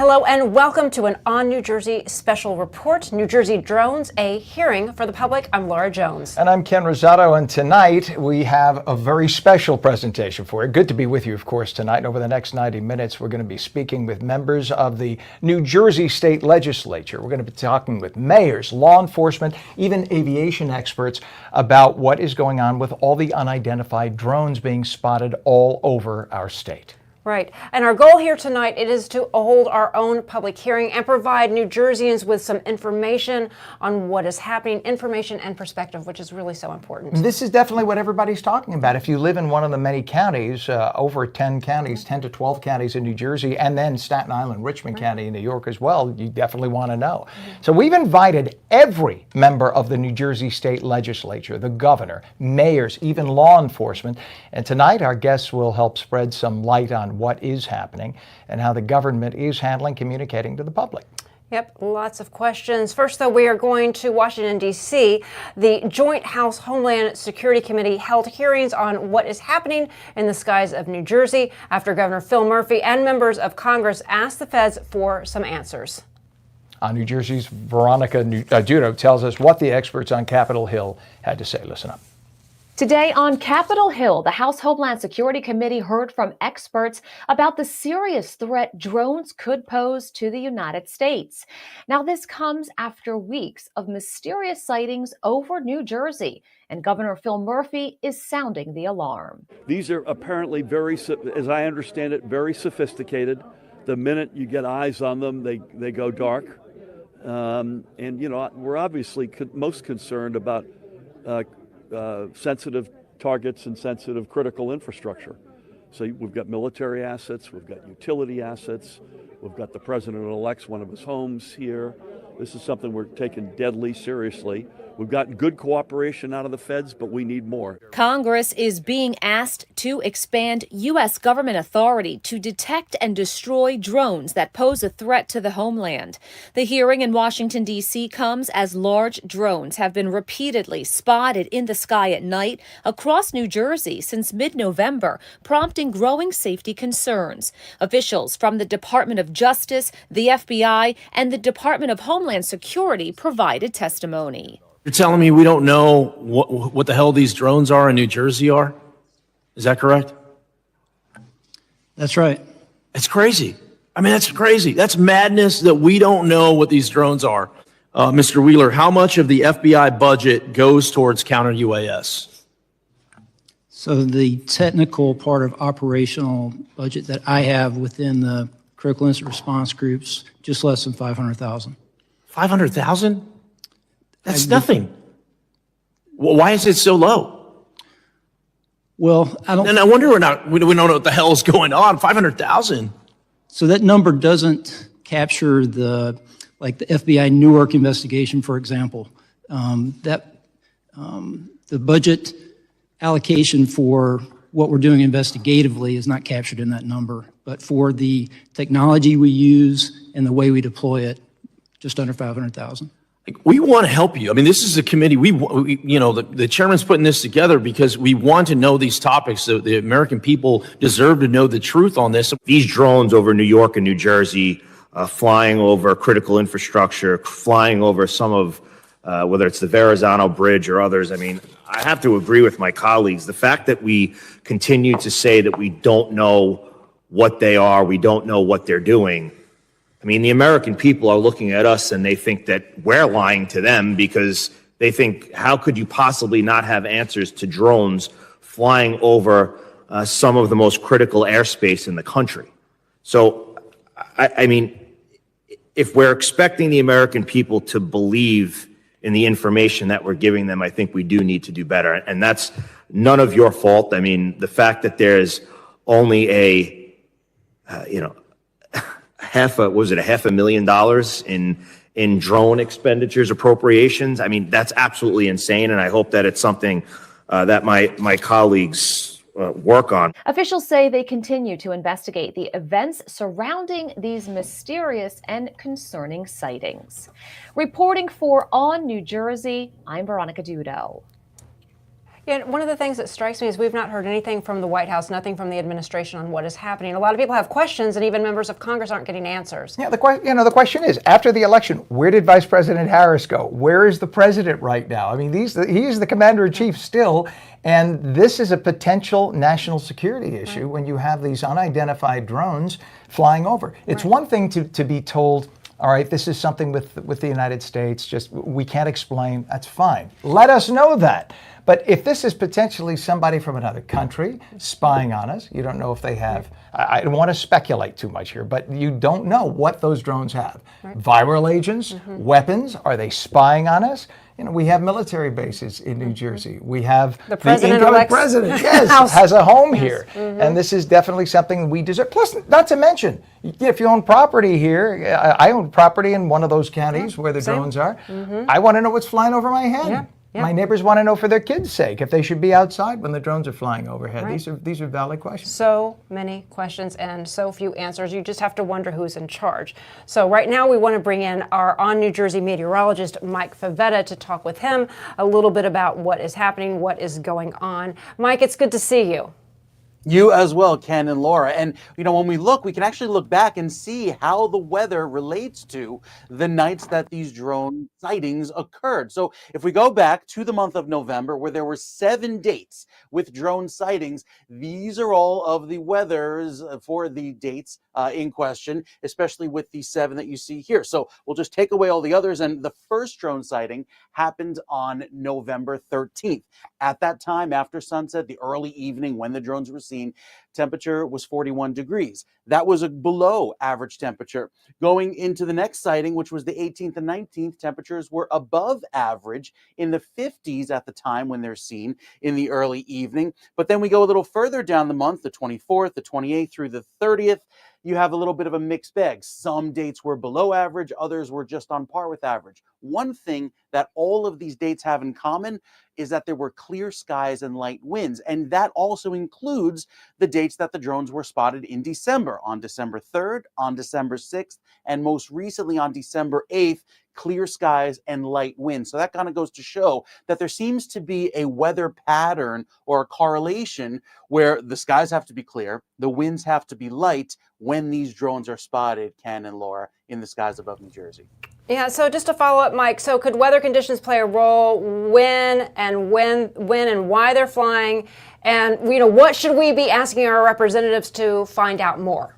Hello and welcome to an On New Jersey special report, New Jersey Drones, a hearing for the public. I'm Laura Jones. And I'm Ken Rosato, and tonight we have a very special presentation for you. Good to be with you, of course, tonight. And over the next 90 minutes, we're going to be speaking with members of the New Jersey State Legislature. We're going to be talking with mayors, law enforcement, even aviation experts about what is going on with all the unidentified drones being spotted all over our state. Right. And our goal here tonight, it is to hold our own public hearing and provide New Jerseyans with some information on what is happening, information and perspective, which is really so important. This is definitely what everybody's talking about. If you live in one of the many counties, over 10 counties, 10 to 12 counties in New Jersey, and then Staten Island, Richmond County in New York as well, you definitely want to know. So we've invited every member of the New Jersey State Legislature, the governor, mayors, even law enforcement. And tonight our guests will help spread some light on what is happening and how the government is handling communicating to the public. Yep, lots of questions. First, though, we are going to Washington, D.C. The Joint House Homeland Security Committee held hearings on what is happening in the skies of New Jersey after Governor Phil Murphy and members of Congress asked the feds for some answers. New Jersey's Veronica Dudo tells us what the experts on Capitol Hill had to say. Listen up. Today on Capitol Hill, the House Homeland Security Committee heard from experts about the serious threat drones could pose to the United States. Now, this comes after weeks of mysterious sightings over New Jersey, and Governor Phil Murphy is sounding the alarm. These are apparently as I understand it, very sophisticated. The minute you get eyes on them, they go dark. And, you know, we're obviously most concerned about sensitive targets and sensitive critical infrastructure. So we've got military assets, we've got utility assets, we've got the president-elect's one of his homes here. This is something we're taking deadly seriously. We've gotten good cooperation out of the feds, but we need more. Congress is being asked to expand U.S. government authority to detect and destroy drones that pose a threat to the homeland. The hearing in Washington, D.C. comes as large drones have been repeatedly spotted in the sky at night across New Jersey since mid-November, prompting growing safety concerns. Officials from the Department of Justice, the FBI, and the Department of Homeland Security provided testimony. You're telling me we don't know what the hell these drones are in New Jersey are? Is that correct? That's right. It's crazy. I mean, that's crazy. That's madness that we don't know what these drones are. Mr. Wheeler, how much of the FBI budget goes towards counter-UAS? So the technical part of operational budget that I have within the critical incident response groups, just less than 500,000. 500,000? That's nothing. Well, why is it so low? Well, I don't. And I wonder we don't know what the hell is going on. 500,000. So that number doesn't capture the FBI Newark investigation, for example. The budget allocation for what we're doing investigatively is not captured in that number. But for the technology we use and the way we deploy it, just under 500,000. We want to help you. I mean, this is a committee. The chairman's putting this together because we want to know these topics. So the American people deserve to know the truth on this. These drones over New York and New Jersey, flying over critical infrastructure, flying over some of, whether it's the Verrazano Bridge or others. I mean, I have to agree with my colleagues. The fact that we continue to say that we don't know what they are, we don't know what they're doing. I mean, the American people are looking at us and they think that we're lying to them because they think, how could you possibly not have answers to drones flying over some of the most critical airspace in the country? So, I mean, if we're expecting the American people to believe in the information that we're giving them, I think we do need to do better. And that's none of your fault. I mean, the fact that there's only $500,000 in drone expenditures appropriations. I mean, that's absolutely insane, and I hope that it's something that my colleagues work on. Officials say they continue to investigate the events surrounding these mysterious and concerning sightings. Reporting for On New Jersey, I'm Veronica Dudo. And one of the things that strikes me is we've not heard anything from the White House, nothing from the administration on what is happening. A lot of people have questions, and even members of Congress aren't getting answers. Yeah, the question is, after the election, where did Vice President Harris go? Where is the president right now? I mean, he's the commander-in-chief still, and this is a potential national security issue when you have these unidentified drones flying over. It's one thing to be told, all right, this is something with the United States, just we can't explain, that's fine. Let us know that. But if this is potentially somebody from another country spying on us, you don't know if they have, I don't want to speculate too much here, but you don't know what those drones have. Viral agents, weapons, are they spying on us? You know, we have military bases in New Jersey. We have the incoming president, yes, has a home here. And this is definitely something we deserve. Plus, not to mention, if you own property here, I own property in one of those counties where the drones are. I want to know what's flying over my head. My neighbors want to know for their kids' sake if they should be outside when the drones are flying overhead. These are valid questions. So many questions and so few answers. You just have to wonder who's in charge. So right now we want to bring in our On New Jersey meteorologist, Mike Favetta, to talk with him a little bit about what is happening, what is going on. Mike, it's good to see you. You as well, Ken and Laura. And, you know, when we look, we can actually look back and see how the weather relates to the nights that these drone sightings occurred. So if we go back to the month of November, where there were 7 dates with drone sightings, these are all of the weathers for the dates in question, especially with the 7 that you see here. So we'll just take away all the others. And the first drone sighting happened on November 13th. At that time, after sunset, the early evening when the drones were seen, temperature was 41 degrees. That was a below average temperature. Going into the next sighting, which was the 18th and 19th, temperatures were above average in the 50s at the time when they're seen in the early evening. But then we go a little further down the month, the 24th, the 28th through the 30th. You have a little bit of a mixed bag. Some dates were below average, others were just on par with average. One thing that all of these dates have in common is that there were clear skies and light winds, and that also includes the dates that the drones were spotted in December, on December 3rd, on December 6th, and most recently on December 8th, clear skies and light winds. So that kind of goes to show that there seems to be a weather pattern or a correlation where the skies have to be clear, the winds have to be light when these drones are spotted, Ken and Laura, in the skies above New Jersey. Yeah, so just to follow up, Mike, so could weather conditions play a role when and why they're flying? And, you know, what should we be asking our representatives to find out more?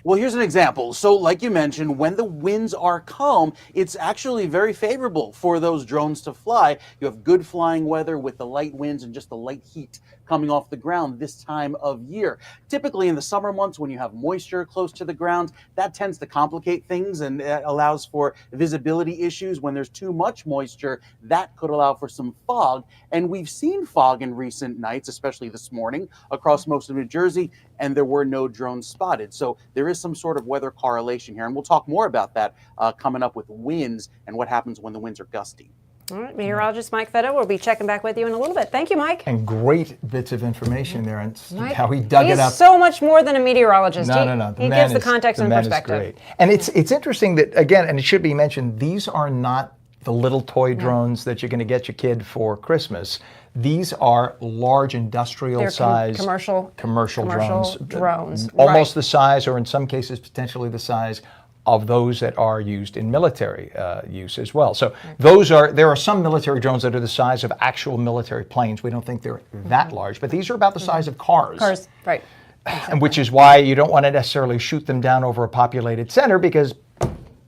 Well, here's an example. So like you mentioned, when the winds are calm, it's actually very favorable for those drones to fly. You have good flying weather with the light winds and just the light heat coming off the ground this time of year. Typically in the summer months when you have moisture close to the ground, that tends to complicate things and allows for visibility issues. When there's too much moisture, that could allow for some fog. And we've seen fog in recent nights, especially this morning, across most of New Jersey, and there were no drones spotted. So there is some sort of weather correlation here. And we'll talk more about that coming up with winds and what happens when the winds are gusty. All right, meteorologist Mike Fetta will be checking back with you in a little bit. Thank you, Mike. And great bits of information there, and how he dug it up. He's so much more than a meteorologist. No. He gives the context and perspective. Great. And it's interesting that, again, and it should be mentioned, these are not the little toy drones that you're going to get your kid for Christmas. These are large industrial size commercial drones. Almost the size, or in some cases potentially the size, of those that are used in military use as well. So there are some military drones that are the size of actual military planes. We don't think they're that large, but these are about the size of cars. Right. And which is why you don't want to necessarily shoot them down over a populated center, because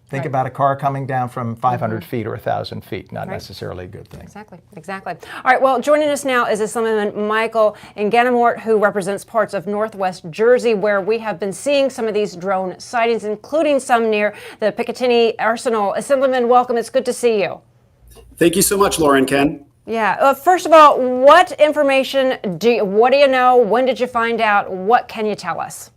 think about a car coming down from 500 feet or 1,000 feet, not necessarily a good thing. Exactly. All right, well, joining us now is Assemblyman Michael Ganamort, who represents parts of Northwest Jersey, where we have been seeing some of these drone sightings, including some near the Picatinny Arsenal. Assemblyman, welcome. It's good to see you. Thank you so much, Laura and Ken. Yeah. First of all, what information what do you know? When did you find out? What can you tell us?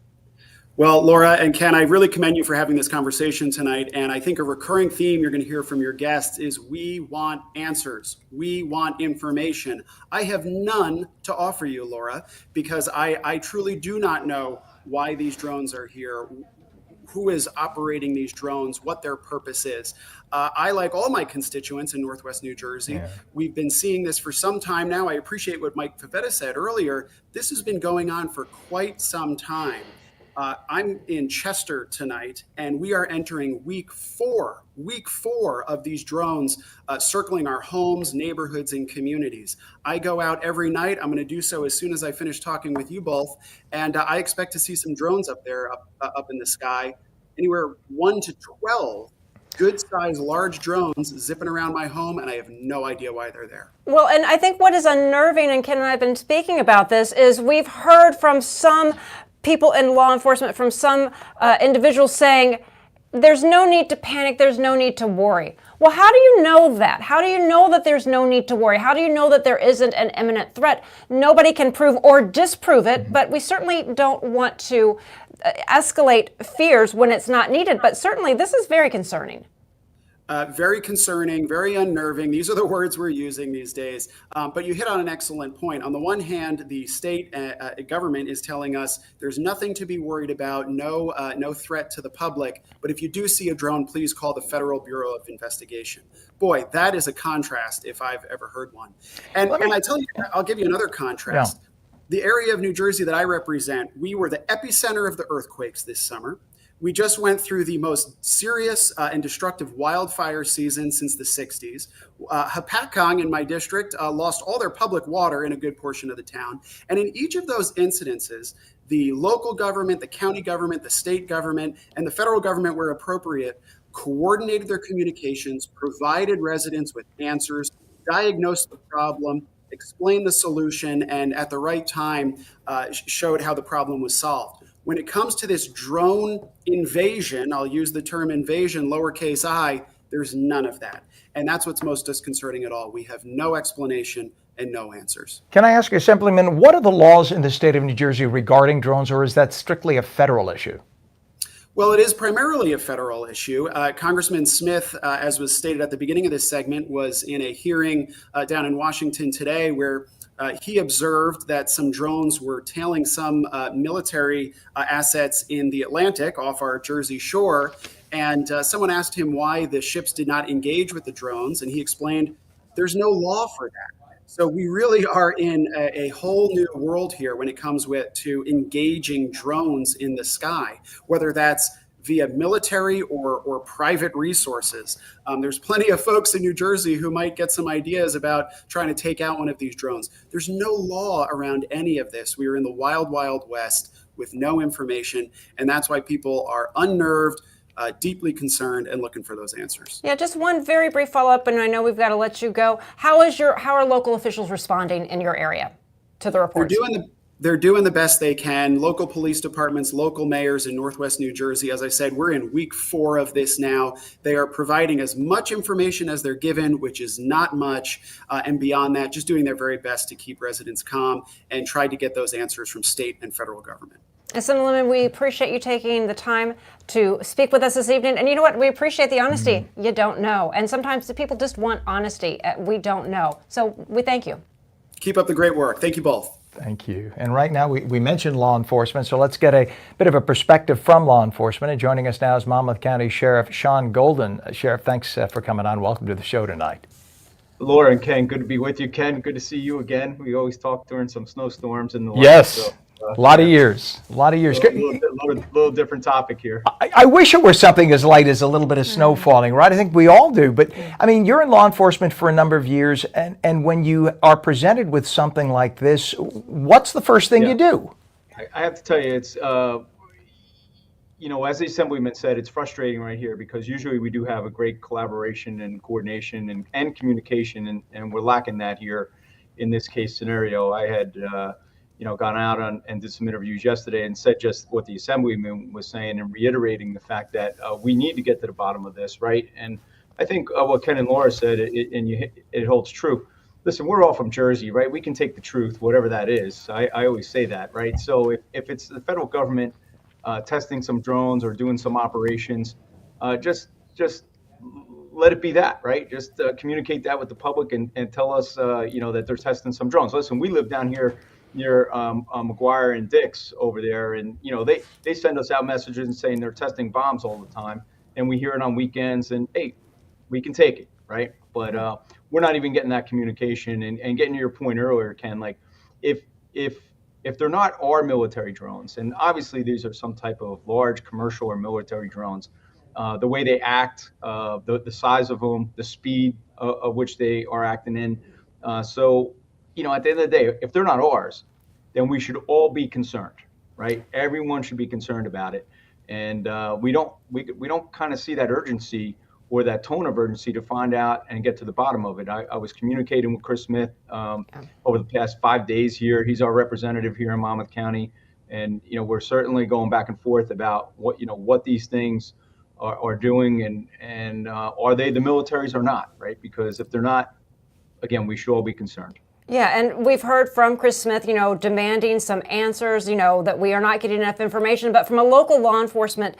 Well, Laura and Ken, I really commend you for having this conversation tonight. And I think a recurring theme you're going to hear from your guests is we want answers. We want information. I have none to offer you, Laura, because I truly do not know why these drones are here, who is operating these drones, what their purpose is. I, like all my constituents in Northwest New Jersey, we've been seeing this for some time now. I appreciate what Mike Pavetta said earlier. This has been going on for quite some time. I'm in Chester tonight, and we are entering week four of these drones circling our homes, neighborhoods, and communities. I go out every night. I'm going to do so as soon as I finish talking with you both, and I expect to see some drones up there, up in the sky, anywhere 1 to 12 good-sized, large drones zipping around my home, and I have no idea why they're there. Well, and I think what is unnerving, and Ken and I have been speaking about this, is we've heard from some people in law enforcement, from some individuals saying, there's no need to panic, there's no need to worry. Well, how do you know that? How do you know that there's no need to worry? How do you know that there isn't an imminent threat? Nobody can prove or disprove it, but we certainly don't want to escalate fears when it's not needed. But certainly this is very concerning. Very concerning, very unnerving. These are the words we're using these days. But you hit on an excellent point. On the one hand, the state government is telling us there's nothing to be worried about, no threat to the public. But if you do see a drone, please call the Federal Bureau of Investigation. Boy, that is a contrast if I've ever heard one. And I tell you, I'll give you another contrast. Yeah. The area of New Jersey that I represent, we were the epicenter of the earthquakes this summer. We just went through the most serious and destructive wildfire season since the 60s. Hapatcong in my district lost all their public water in a good portion of the town. And in each of those incidences, the local government, the county government, the state government, and the federal government, where appropriate, coordinated their communications, provided residents with answers, diagnosed the problem, explained the solution, and at the right time showed how the problem was solved. When it comes to this drone invasion, I'll use the term invasion, lowercase I, there's none of that. And that's what's most disconcerting at all. We have no explanation and no answers. Can I ask you, Assemblyman, what are the laws in the state of New Jersey regarding drones, or is that strictly a federal issue? Well, it is primarily a federal issue. Congressman Smith, as was stated at the beginning of this segment, was in a hearing down in Washington today where he observed that some drones were tailing some military assets in the Atlantic off our Jersey shore. And someone asked him why the ships did not engage with the drones. And he explained, there's no law for that. So we really are in a whole new world here when it comes to engaging drones in the sky, whether that's via military or private resources. There's plenty of folks in New Jersey who might get some ideas about trying to take out one of these drones. There's no law around any of this. We are in the wild, wild west with no information, and that's why people are unnerved, deeply concerned, and looking for those answers. Yeah, just one very brief follow-up, and I know we've got to let you go. How are local officials responding in your area to the reports? They're doing the best they can. Local police departments, local mayors in Northwest New Jersey, as I said, we're in week 4 of this now. They are providing as much information as they're given, which is not much. And beyond that, just doing their very best to keep residents calm and try to get those answers from state and federal government. Assemblyman, we appreciate you taking the time to speak with us this evening. And you know what? We appreciate the honesty. You don't know. And sometimes the people just want honesty. We don't know. So we thank you. Keep up the great work. Thank you both. Thank you. And right now we mentioned law enforcement, so let's get a bit of a perspective from law enforcement. And joining us now is Monmouth County Sheriff Sean Golden. Sheriff, thanks for coming on. Welcome to the show tonight. Laura and Ken, good to be with you. Ken, good to see you again. We always talk during some snowstorms and the yes. So, a lot of years. A little different topic here. I wish it were something as light as a little bit of snow falling, right? I think we all do. But, I mean, you're in law enforcement for a number of years, and when you are presented with something like this, what's the first thing you do? I have to tell you, it's, as the Assemblyman said, it's frustrating right here because usually we do have a great collaboration and coordination and communication, and we're lacking that here in this case scenario. I had gone out and did some interviews yesterday and said just what the Assemblyman was saying and reiterating the fact that we need to get to the bottom of this, right? And I think what Ken and Laura said, it holds true. Listen, we're all from Jersey, right? We can take the truth, whatever that is. I always say that, right? So if it's the federal government testing some drones or doing some operations, just let it be that, right? Just communicate that with the public and tell us, that they're testing some drones. Listen, we live down here McGuire and Dix over there, and they send us out messages saying they're testing bombs all the time, and we hear it on weekends, and hey, we can take it, right? But we're not even getting that communication. And getting to your point earlier, Ken, like if if if they're not our military drones, and obviously these are some type of large commercial or military drones, the way they act, the size of them, the speed of which they are acting in. So, at the end of the day, if they're not ours, then we should all be concerned, right? Everyone should be concerned about it, and we don't kind of see that urgency or that tone of urgency to find out and get to the bottom of it. I was communicating with Chris Smith over the past 5 days here. He's our representative here in Monmouth County, and we're certainly going back and forth about what these things are doing, and are they the militaries or not, right? Because if they're not, again, we should all be concerned. Yeah, and we've heard from Chris Smith, demanding some answers, that we are not getting enough information. But from a local law enforcement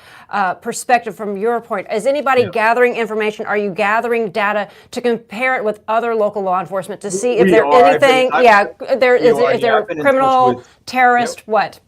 perspective, from your point, is anybody gathering information? Are you gathering data to compare it with other local law enforcement to see if there's anything? Is there criminal, terrorist, what?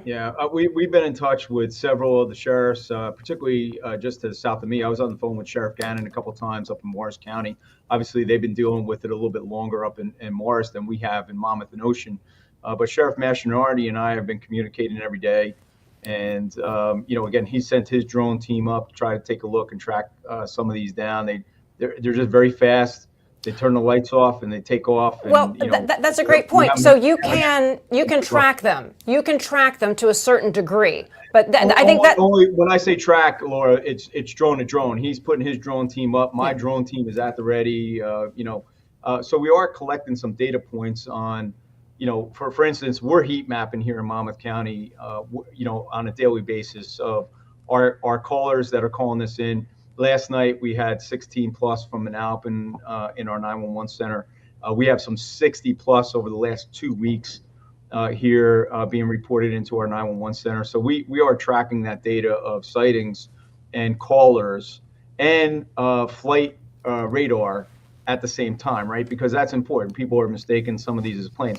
Yeah, we've been in touch with several of the sheriffs, particularly just to the south of me. I was on the phone with Sheriff Gannon a couple times up in Morris County. Obviously, they've been dealing with it a little bit longer up in Morris than we have in Monmouth and Ocean. But Sheriff Mastronardi and I have been communicating every day. And, again, he sent his drone team up to try to take a look and track some of these down. They're just very fast. They turn the lights off and they take off. And, well, that's a great point. So you can track them. You can track them to a certain degree. But I think that only when I say track, Laura, it's drone to drone. He's putting his drone team up. My drone team is at the ready. So we are collecting some data points on, for instance, we're heat mapping here in Monmouth County, on a daily basis of our callers that are calling us in. Last night, we had 16 plus from Manalapan in our 911 center. We have some 60 plus over the last 2 weeks here being reported into our 911 center. So we are tracking that data of sightings and callers and flight radar at the same time, right? Because that's important. People are mistaking some of these as planes.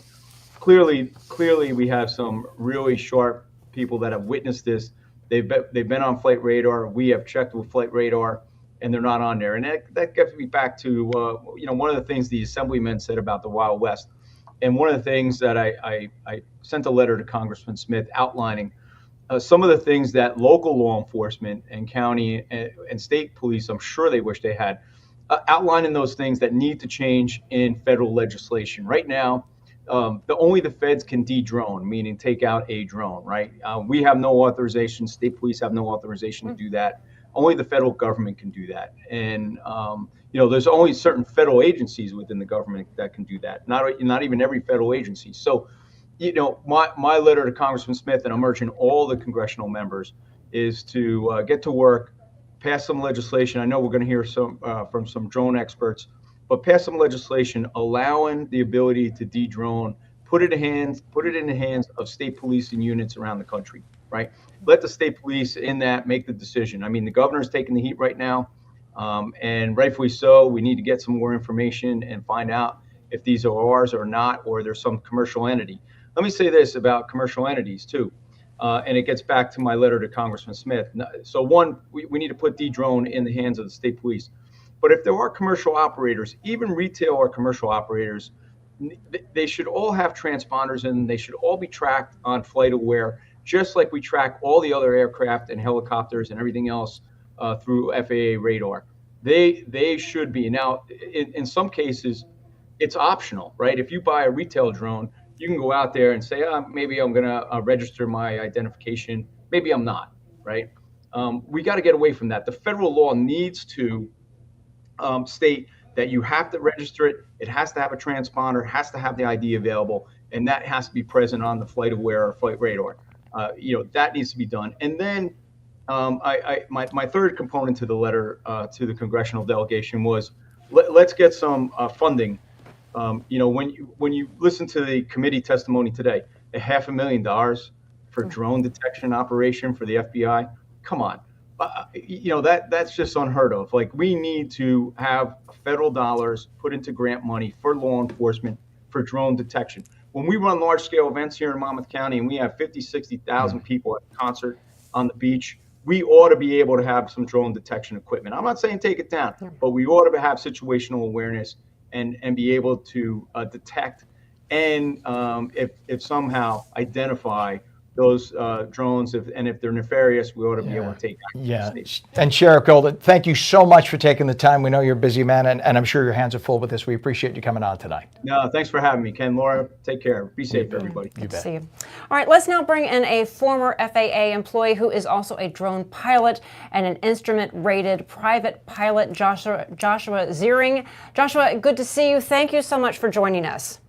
Clearly, we have some really sharp people that have witnessed this. They've been on flight radar. We have checked with flight radar, and they're not on there. And that gets me back to one of the things the assemblyman said about the Wild West, and one of the things that I sent a letter to Congressman Smith outlining some of the things that local law enforcement and county and state police, I'm sure they wish they had, outlining those things that need to change in federal legislation. Right now, only the feds can de-drone, meaning take out a drone, right? We have no authorization. State police have no authorization to do that. Only the federal government can do that. And, there's only certain federal agencies within the government that can do that. Not even every federal agency. So, my letter to Congressman Smith, and I'm urging all the congressional members, is to get to work, pass some legislation. I know we're going to hear from some drone experts, but pass some legislation allowing the ability to de-drone, put it in the hands of state policing units around the country, right? Let the state police in that make the decision. I mean, the governor's taking the heat right now, and rightfully so. We need to get some more information and find out if these are ours or not, or there's some commercial entity. Let me say this about commercial entities too, and it gets back to my letter to Congressman Smith. So one, we need to put de-drone in the hands of the state police. But if there are commercial operators, even retail or commercial operators, they should all have transponders and they should all be tracked on FlightAware, just like we track all the other aircraft and helicopters and everything else through FAA radar. They should be. Now, in some cases, it's optional, right? If you buy a retail drone, you can go out there and say, maybe I'm going to register my identification. Maybe I'm not, right? We got to get away from that. The federal law needs to state that you have to register it. It has to have a transponder, has to have the ID available, and that has to be present on the FlightAware or flight radar. That needs to be done. And then my third component to the letter to the congressional delegation was let's get some funding. When you listen to the committee testimony today, $500,000 for drone detection operation for the FBI. Come on. That's just unheard of. Like, we need to have federal dollars put into grant money for law enforcement for drone detection. when we run large scale events here in Monmouth County and we have 50, 60,000 people at a concert on the beach, we ought to be able to have some drone detection equipment. I'm not saying take it down, but we ought to have situational awareness and be able to detect and if somehow identify those drones, if they're nefarious, we ought to be able to take action. Yeah. And Sheriff Golden, thank you so much for taking the time. We know you're a busy man, and I'm sure your hands are full with this. We appreciate you coming on tonight. No, thanks for having me, Ken. Laura, take care. Be safe, everybody. You bet. See you. All right, let's now bring in a former FAA employee who is also a drone pilot and an instrument-rated private pilot, Joshua Ziering. Joshua, good to see you. Thank you so much for joining us.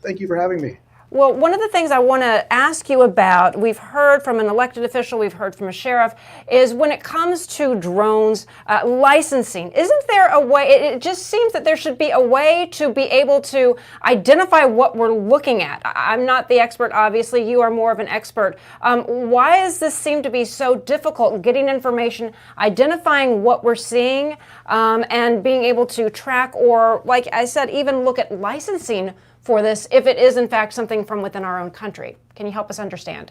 Thank you for having me. Well, one of the things I want to ask you about, we've heard from an elected official, we've heard from a sheriff, is when it comes to drones, licensing, isn't there a way, it just seems that there should be a way to be able to identify what we're looking at. I'm not the expert, obviously, you are more of an expert. Why does this seem to be so difficult, getting information, identifying what we're seeing, and being able to track or, like I said, even look at licensing for this if it is in fact something from within our own country? Can you help us understand?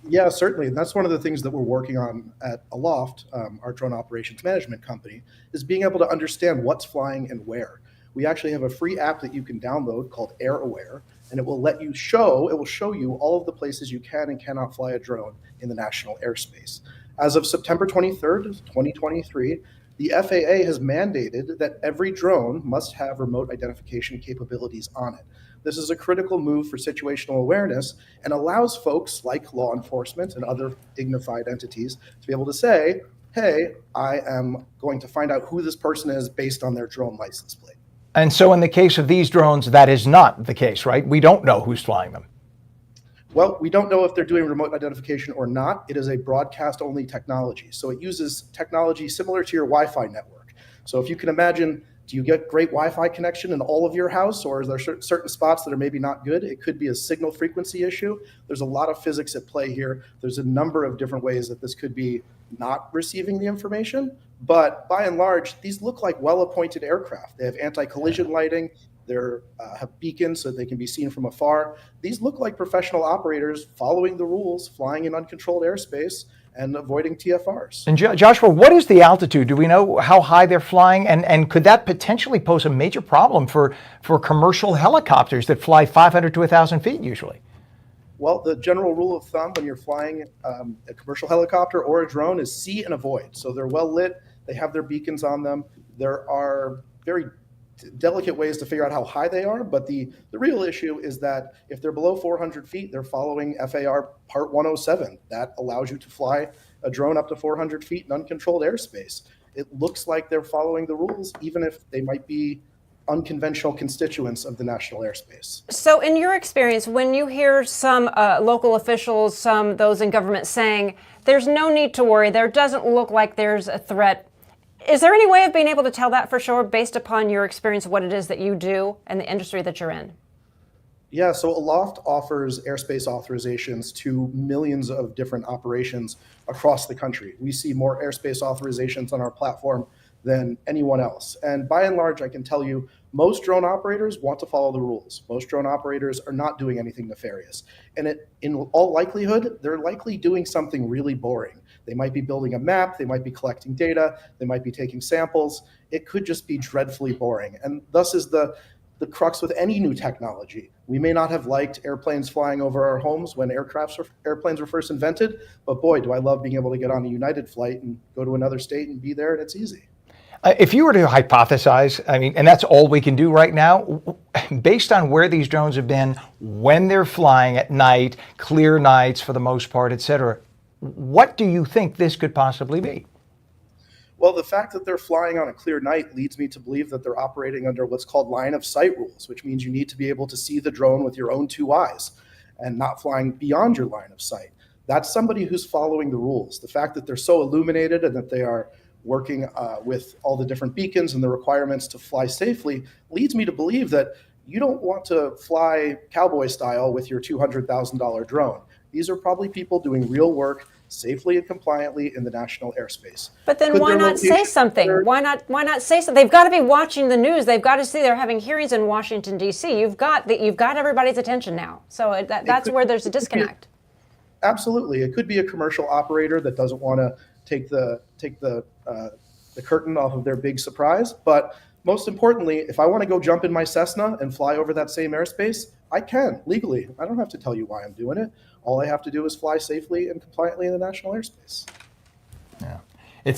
Yeah, certainly. And that's one of the things that we're working on at Aloft, our drone operations management company, is being able to understand what's flying and where. We actually have a free app that you can download called Air Aware, and it will show you all of the places you can and cannot fly a drone in the national airspace. As of September 23rd, 2023, the FAA has mandated that every drone must have remote identification capabilities on it. This is a critical move for situational awareness and allows folks like law enforcement and other dignified entities to be able to say, hey, I am going to find out who this person is based on their drone license plate. And so in the case of these drones, that is not the case, right? We don't know who's flying them. Well, we don't know if they're doing remote identification or not. It is a broadcast-only technology. So it uses technology similar to your Wi-Fi network. So if you can imagine, do you get great Wi-Fi connection in all of your house, or is there certain spots that are maybe not good? It could be a signal frequency issue. There's a lot of physics at play here. There's a number of different ways that this could be not receiving the information. But by and large, these look like well-appointed aircraft. They have anti-collision lighting. They have beacons so that they can be seen from afar. These look like professional operators following the rules, flying in uncontrolled airspace and avoiding TFRs. And Joshua, what is the altitude? Do we know how high they're flying? And could that potentially pose a major problem for commercial helicopters that fly 500 to 1,000 feet usually? Well, the general rule of thumb when you're flying a commercial helicopter or a drone is see and avoid. So they're well lit. They have their beacons on them. There are very delicate ways to figure out how high they are, but the real issue is that if they're below 400 feet, they're following FAR Part 107. That allows you to fly a drone up to 400 feet in uncontrolled airspace. It looks like they're following the rules, even if they might be unconventional constituents of the national airspace. So in your experience, when you hear some local officials, those in government saying, there's no need to worry, there doesn't look like there's a threat, is there any way of being able to tell that for sure based upon your experience of what it is that you do and the industry that you're in? Yeah, so Aloft offers airspace authorizations to millions of different operations across the country. We see more airspace authorizations on our platform than anyone else. And by and large, I can tell you, most drone operators want to follow the rules. Most drone operators are not doing anything nefarious. And in all likelihood, they're likely doing something really boring. They might be building a map, they might be collecting data, they might be taking samples. It could just be dreadfully boring. And thus is the crux with any new technology. We may not have liked airplanes flying over our homes when airplanes were first invented, but boy, do I love being able to get on a United flight and go to another state and be there, and it's easy. If you were to hypothesize, I mean, and that's all we can do right now, based on where these drones have been, when they're flying at night, clear nights for the most part, et cetera, what do you think this could possibly be? Well, the fact that they're flying on a clear night leads me to believe that they're operating under what's called line of sight rules, which means you need to be able to see the drone with your own two eyes and not flying beyond your line of sight. That's somebody who's following the rules. The fact that they're so illuminated and that they are working with all the different beacons and the requirements to fly safely leads me to believe that you don't want to fly cowboy style with your $200,000 drone. These are probably people doing real work, safely and compliantly in the national airspace. But then Could why their not say location something? better- Why not say something? They've got to be watching the news. They've got to see they're having hearings in Washington, D.C. You've got everybody's attention now. So that's where there's a disconnect. Absolutely. It could be a commercial operator that doesn't want to take the curtain off of their big surprise. But most importantly, if I want to go jump in my Cessna and fly over that same airspace, I can legally. I don't have to tell you why I'm doing it. All I have to do is fly safely and compliantly in the national airspace. Yeah. It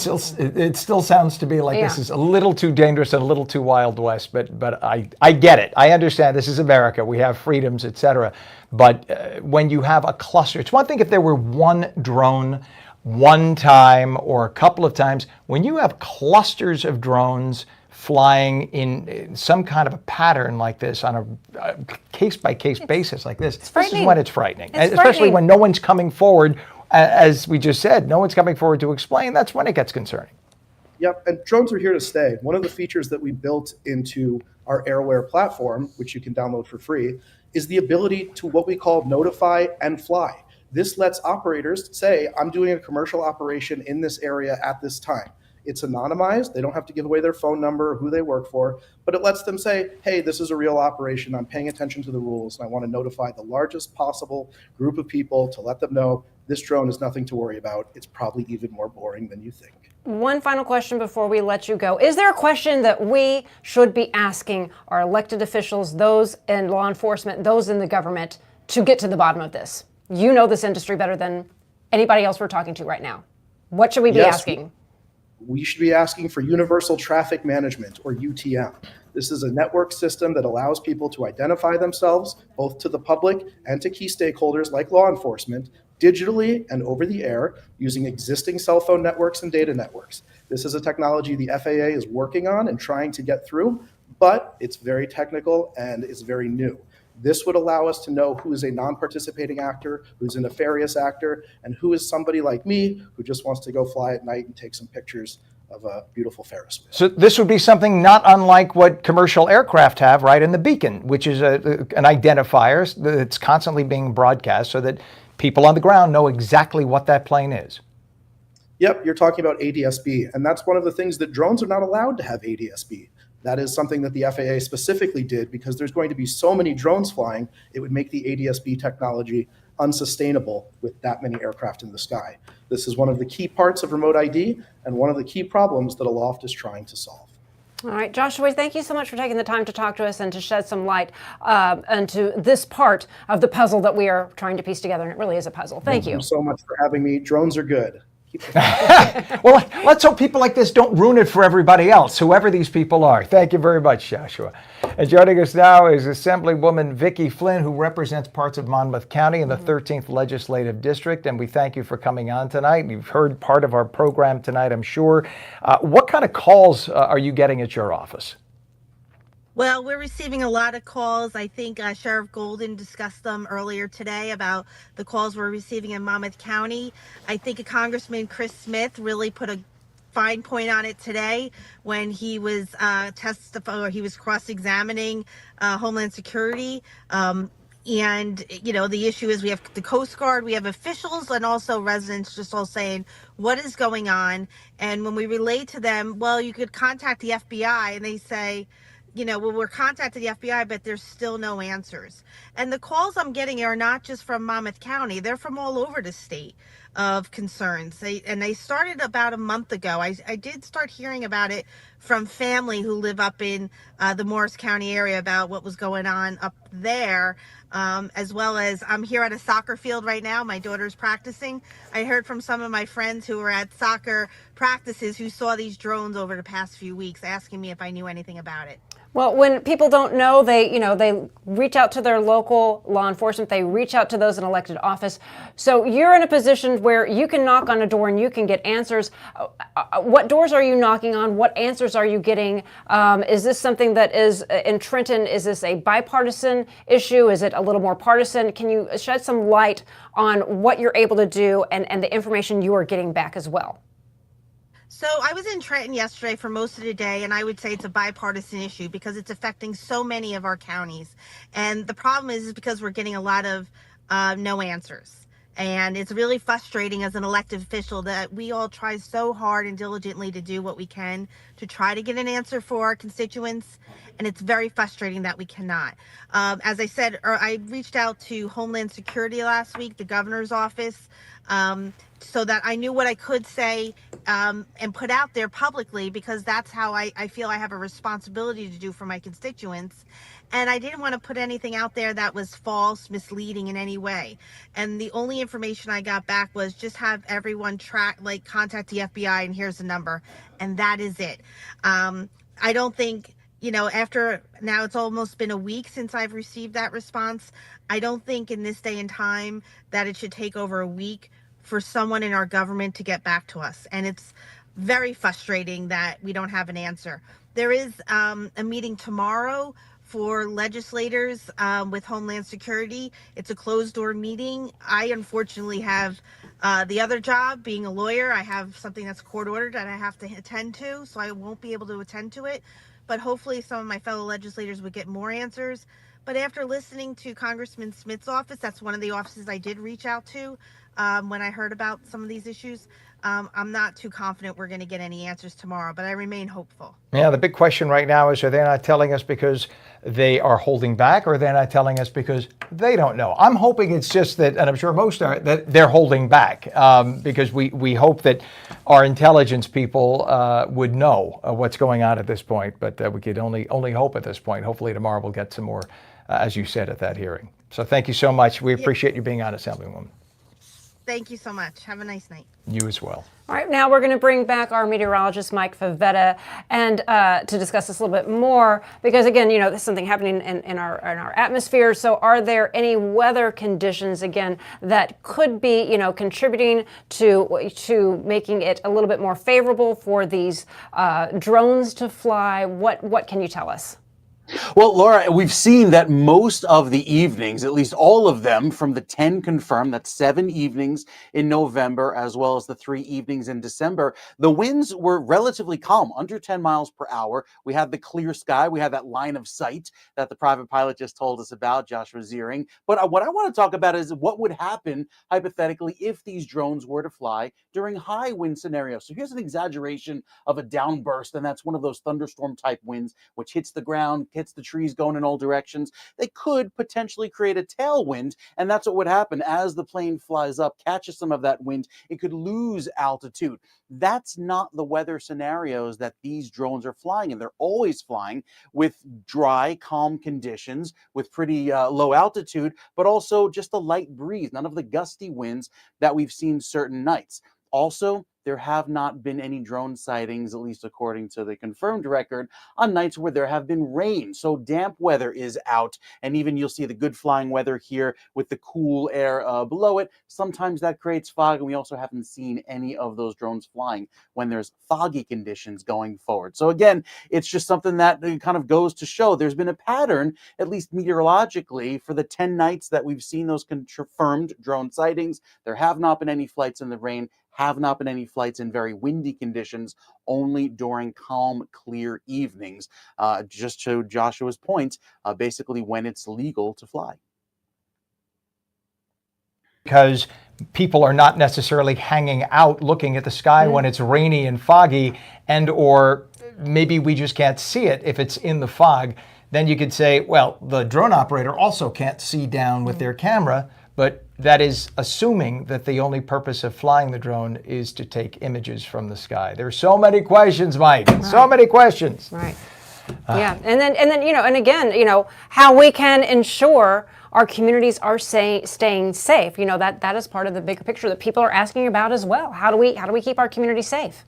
still sounds to be like this is a little too dangerous and a little too Wild West, but I get it. I understand this is America. We have freedoms, etc. But when you have a cluster, it's one thing if there were one drone one time or a couple of times. When you have clusters of drones flying in some kind of a pattern like this on a case-by-case basis like this is when it's frightening. Especially when no one's coming forward, as we just said, no one's coming forward to explain. That's when it gets concerning. Yep, and drones are here to stay. One of the features that we built into our Airware platform, which you can download for free, is the ability to what we call notify and fly. This lets operators say, I'm doing a commercial operation in this area at this time. It's anonymized. They don't have to give away their phone number or who they work for, but it lets them say, hey, this is a real operation. I'm paying attention to the rules, and I want to notify the largest possible group of people to let them know this drone is nothing to worry about. It's probably even more boring than you think. One final question before we let you go. Is there a question that we should be asking our elected officials, those in law enforcement, those in the government, to get to the bottom of this? You know this industry better than anybody else we're talking to right now. What should we be asking? We should be asking for Universal Traffic Management, or UTM. This is a network system that allows people to identify themselves, both to the public and to key stakeholders like law enforcement, digitally and over the air using existing cell phone networks and data networks. This is a technology the FAA is working on and trying to get through, but it's very technical and it's very new. This would allow us to know who is a non-participating actor, who's a nefarious actor, and who is somebody like me who just wants to go fly at night and take some pictures of a beautiful Ferris wheel. So this would be something not unlike what commercial aircraft have, right, in the beacon, which is an identifier that's constantly being broadcast so that people on the ground know exactly what that plane is. Yep, you're talking about ADS-B, and that's one of the things that drones are not allowed to have ADS-B. That is something that the FAA specifically did because there's going to be so many drones flying, it would make the ADS-B technology unsustainable with that many aircraft in the sky. This is one of the key parts of remote ID and one of the key problems that Aloft is trying to solve. All right, Joshua, thank you so much for taking the time to talk to us and to shed some light into this part of the puzzle that we are trying to piece together, and it really is a puzzle. Thank you. Thank you so much for having me. Drones are good. Well, let's hope people like this don't ruin it for everybody else, whoever these people are. Thank you very much, Joshua. And joining us now is Assemblywoman Vicki Flynn, who represents parts of Monmouth County in the 13th Legislative District. And we thank you for coming on tonight. You've heard part of our program tonight, I'm sure. What kind of calls are you getting at your office? Well, we're receiving a lot of calls. I think Sheriff Golden discussed them earlier today about the calls we're receiving in Monmouth County. I think Congressman Chris Smith really put a fine point on it today when he was he was cross-examining Homeland Security. And, you know, the issue is we have the Coast Guard, we have officials and also residents just all saying, what is going on? And when we relate to them, well, you could contact the FBI, and they say, you know, well, we're contacting the FBI, but there's still no answers. And the calls I'm getting are not just from Monmouth County. They're from all over the state of concerns. They started about a month ago. I did start hearing about it from family who live up in the Morris County area about what was going on up there, as well as I'm here at a soccer field right now. My daughter's practicing. I heard from some of my friends who were at soccer practices who saw these drones over the past few weeks asking me if I knew anything about it. Well, when people don't know, they reach out to their local law enforcement. They reach out to those in elected office. So you're in a position where you can knock on a door and you can get answers. What doors are you knocking on? What answers are you getting? Is this something that is in Trenton? Is this a bipartisan issue? Is it a little more partisan? Can you shed some light on what you're able to do and the information you are getting back as well? So I was in Trenton yesterday for most of the day, and I would say it's a bipartisan issue because it's affecting so many of our counties. And the problem is because we're getting a lot of no answers. And it's really frustrating as an elected official that we all try so hard and diligently to do what we can to try to get an answer for our constituents. And it's very frustrating that we cannot. As I said, I reached out to Homeland Security last week, the governor's office, so that I knew what I could say and put out there publicly, because that's how I feel I have a responsibility to do for my constituents. And I didn't want to put anything out there that was false, misleading in any way. And the only information I got back was just have everyone contact the FBI and here's the number. And that is it. I don't think, after now it's almost been a week since I've received that response. I don't think in this day and time that it should take over a week for someone in our government to get back to us. And it's very frustrating that we don't have an answer. There is a meeting tomorrow for legislators with Homeland Security. It's a closed door meeting. I unfortunately have the other job, being a lawyer. I have something that's court ordered that I have to attend to, so I won't be able to attend to it. But hopefully some of my fellow legislators would get more answers. But after listening to Congressman Smith's office, that's one of the offices I did reach out to when I heard about some of these issues. I'm not too confident we're going to get any answers tomorrow, but I remain hopeful. Yeah, the big question right now is, are they not telling us because they are holding back, or they're not telling us because they don't know? I'm hoping it's just that, and I'm sure most are, that they're holding back because we hope that our intelligence people would know what's going on at this point, but we could only hope at this point. Hopefully tomorrow we'll get some more, as you said, at that hearing. So thank you so much. We appreciate you being on, Assemblywoman. Thank you so much. Have a nice night. You as well. All right, now we're going to bring back our meteorologist, Mike Favetta, and to discuss this a little bit more, because again, there's something happening in our atmosphere. So are there any weather conditions, again, that could be, contributing to making it a little bit more favorable for these drones to fly? What can you tell us? Well, Laura, we've seen that most of the evenings, at least all of them, from the 10 confirmed, that's 7 evenings in November, as well as the 3 evenings in December, the winds were relatively calm, under 10 miles per hour. We had the clear sky. We had that line of sight that the private pilot just told us about, Joshua Ziering. But what I want to talk about is what would happen, hypothetically, if these drones were to fly during high wind scenarios. So here's an exaggeration of a downburst, and that's one of those thunderstorm type winds, which hits the ground, hits the trees going in all directions. They could potentially create a tailwind, and that's what would happen as the plane flies up, catches some of that wind. It could lose altitude. That's not the weather scenarios that these drones are flying in. They're always flying with dry, calm conditions, with pretty low altitude, but also just a light breeze, none of the gusty winds that we've seen certain nights. Also, there have not been any drone sightings, at least according to the confirmed record, on nights where there have been rain. So damp weather is out, and even you'll see the good flying weather here with the cool air below it. Sometimes that creates fog, and we also haven't seen any of those drones flying when there's foggy conditions going forward. So again, it's just something that kind of goes to show there's been a pattern, at least meteorologically, for the 10 nights that we've seen those confirmed drone sightings. There have not been any flights in the rain, have not been any flights in very windy conditions, only during calm, clear evenings, just to Joshua's point, basically when it's legal to fly. Because people are not necessarily hanging out looking at the sky when it's rainy and foggy, and or maybe we just can't see it if it's in the fog. Then you could say, well, the drone operator also can't see down with their camera, but that is assuming that the only purpose of flying the drone is to take images from the sky. There's so many questions, Mike. Right. So many questions. Right. Yeah. And then, and again, how we can ensure our communities are staying safe. That is part of the bigger picture that people are asking about as well. How do we keep our community safe?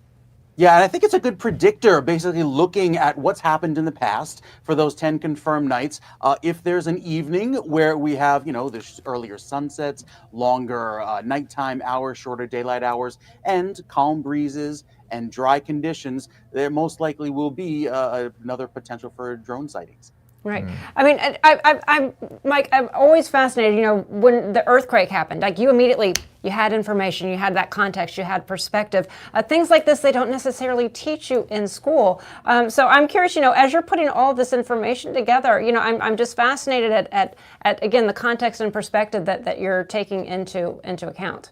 Yeah, and I think it's a good predictor, basically looking at what's happened in the past for those 10 confirmed nights. If there's an evening where we have, there's earlier sunsets, longer nighttime hours, shorter daylight hours, and calm breezes and dry conditions, there most likely will be another potential for drone sightings. Right. I mean, I'm Mike. I'm always fascinated. You know, when the earthquake happened, like you had information, you had that context, you had perspective. Things like this they don't necessarily teach you in school. So I'm curious. You know, as you're putting all this information together, you know, I'm just fascinated at again the context and perspective that you're taking into account.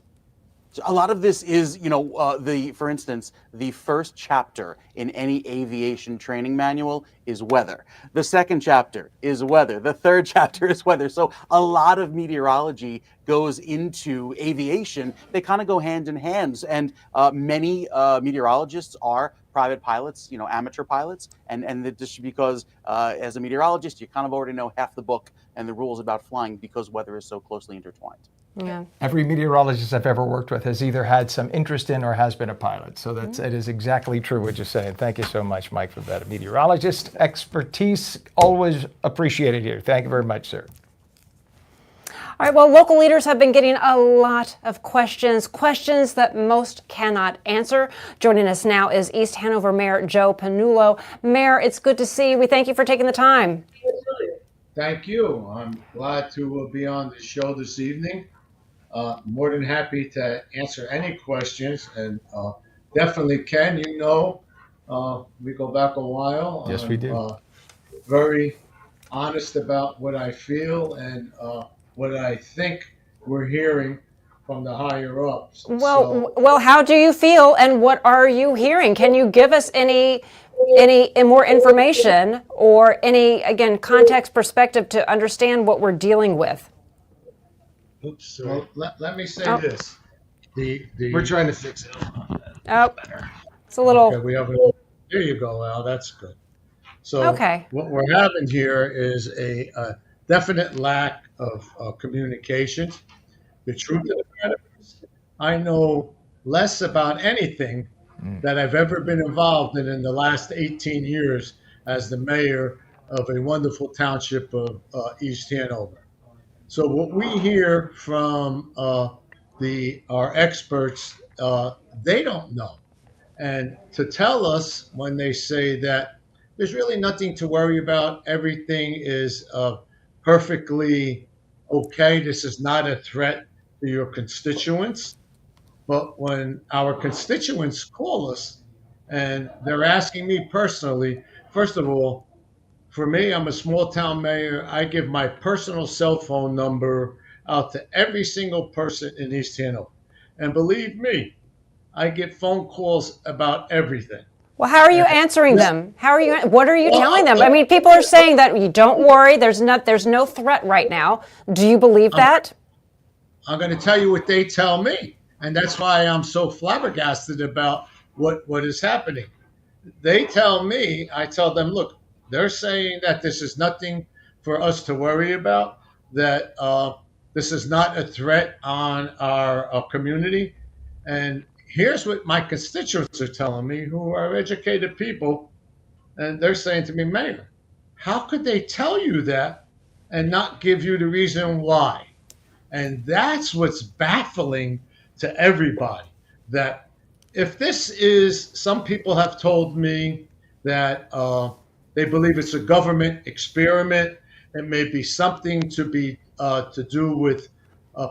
A lot of this is, you know, for instance, the first chapter in any aviation training manual is weather. The second chapter is weather. The third chapter is weather. So a lot of meteorology goes into aviation. They kind of go hand in hand. And many meteorologists are private pilots, you know, amateur pilots. And just because as a meteorologist, you kind of already know half the book and the rules about flying because weather is so closely intertwined. Yeah. Every meteorologist I've ever worked with has either had some interest in or has been a pilot. So it is exactly true what you're saying. Thank you so much, Mike, for that. Meteorologist expertise, always appreciated here. Thank you very much, sir. All right, well, local leaders have been getting a lot of questions that most cannot answer. Joining us now is East Hanover Mayor Joe Panulo. Mayor, it's good to see you. We thank you for taking the time. Thank you. I'm glad to be on the show this evening. More than happy to answer any questions, and definitely Ken, you know, we go back a while. Yes, we do. Very honest about what I feel and what I think we're hearing from the higher ups. Well, how do you feel, and what are you hearing? Can you give us any more information or any, again, context perspective to understand what we're dealing with? Oops. Well, let me say this. We're trying to fix it. Oh, it's a little. Okay, there you go, Al. That's good. So what we're having here is a definite lack of communication. The truth of the matter is, I know less about anything that I've ever been involved in the last 18 years as the mayor of a wonderful township of East Hanover. So what we hear from our experts, they don't know. And to tell us when they say that there's really nothing to worry about, everything is perfectly okay, this is not a threat to your constituents. But when our constituents call us and they're asking me personally, first of all, for me, I'm a small town mayor. I give my personal cell phone number out to every single person in East Hanover. And believe me, I get phone calls about everything. Well, how are you answering them? What are you telling them? I mean, people are saying that you don't worry, there's no threat right now. Do you believe that? I'm going to tell you what they tell me. And that's why I'm so flabbergasted about what is happening. They tell me, I tell them, look, they're saying that this is nothing for us to worry about, that this is not a threat on our community. And here's what my constituents are telling me, who are educated people, and they're saying to me, Mayor, how could they tell you that and not give you the reason why? And that's what's baffling to everybody, that if this is, some people have told me that they believe it's a government experiment. It may be something to do with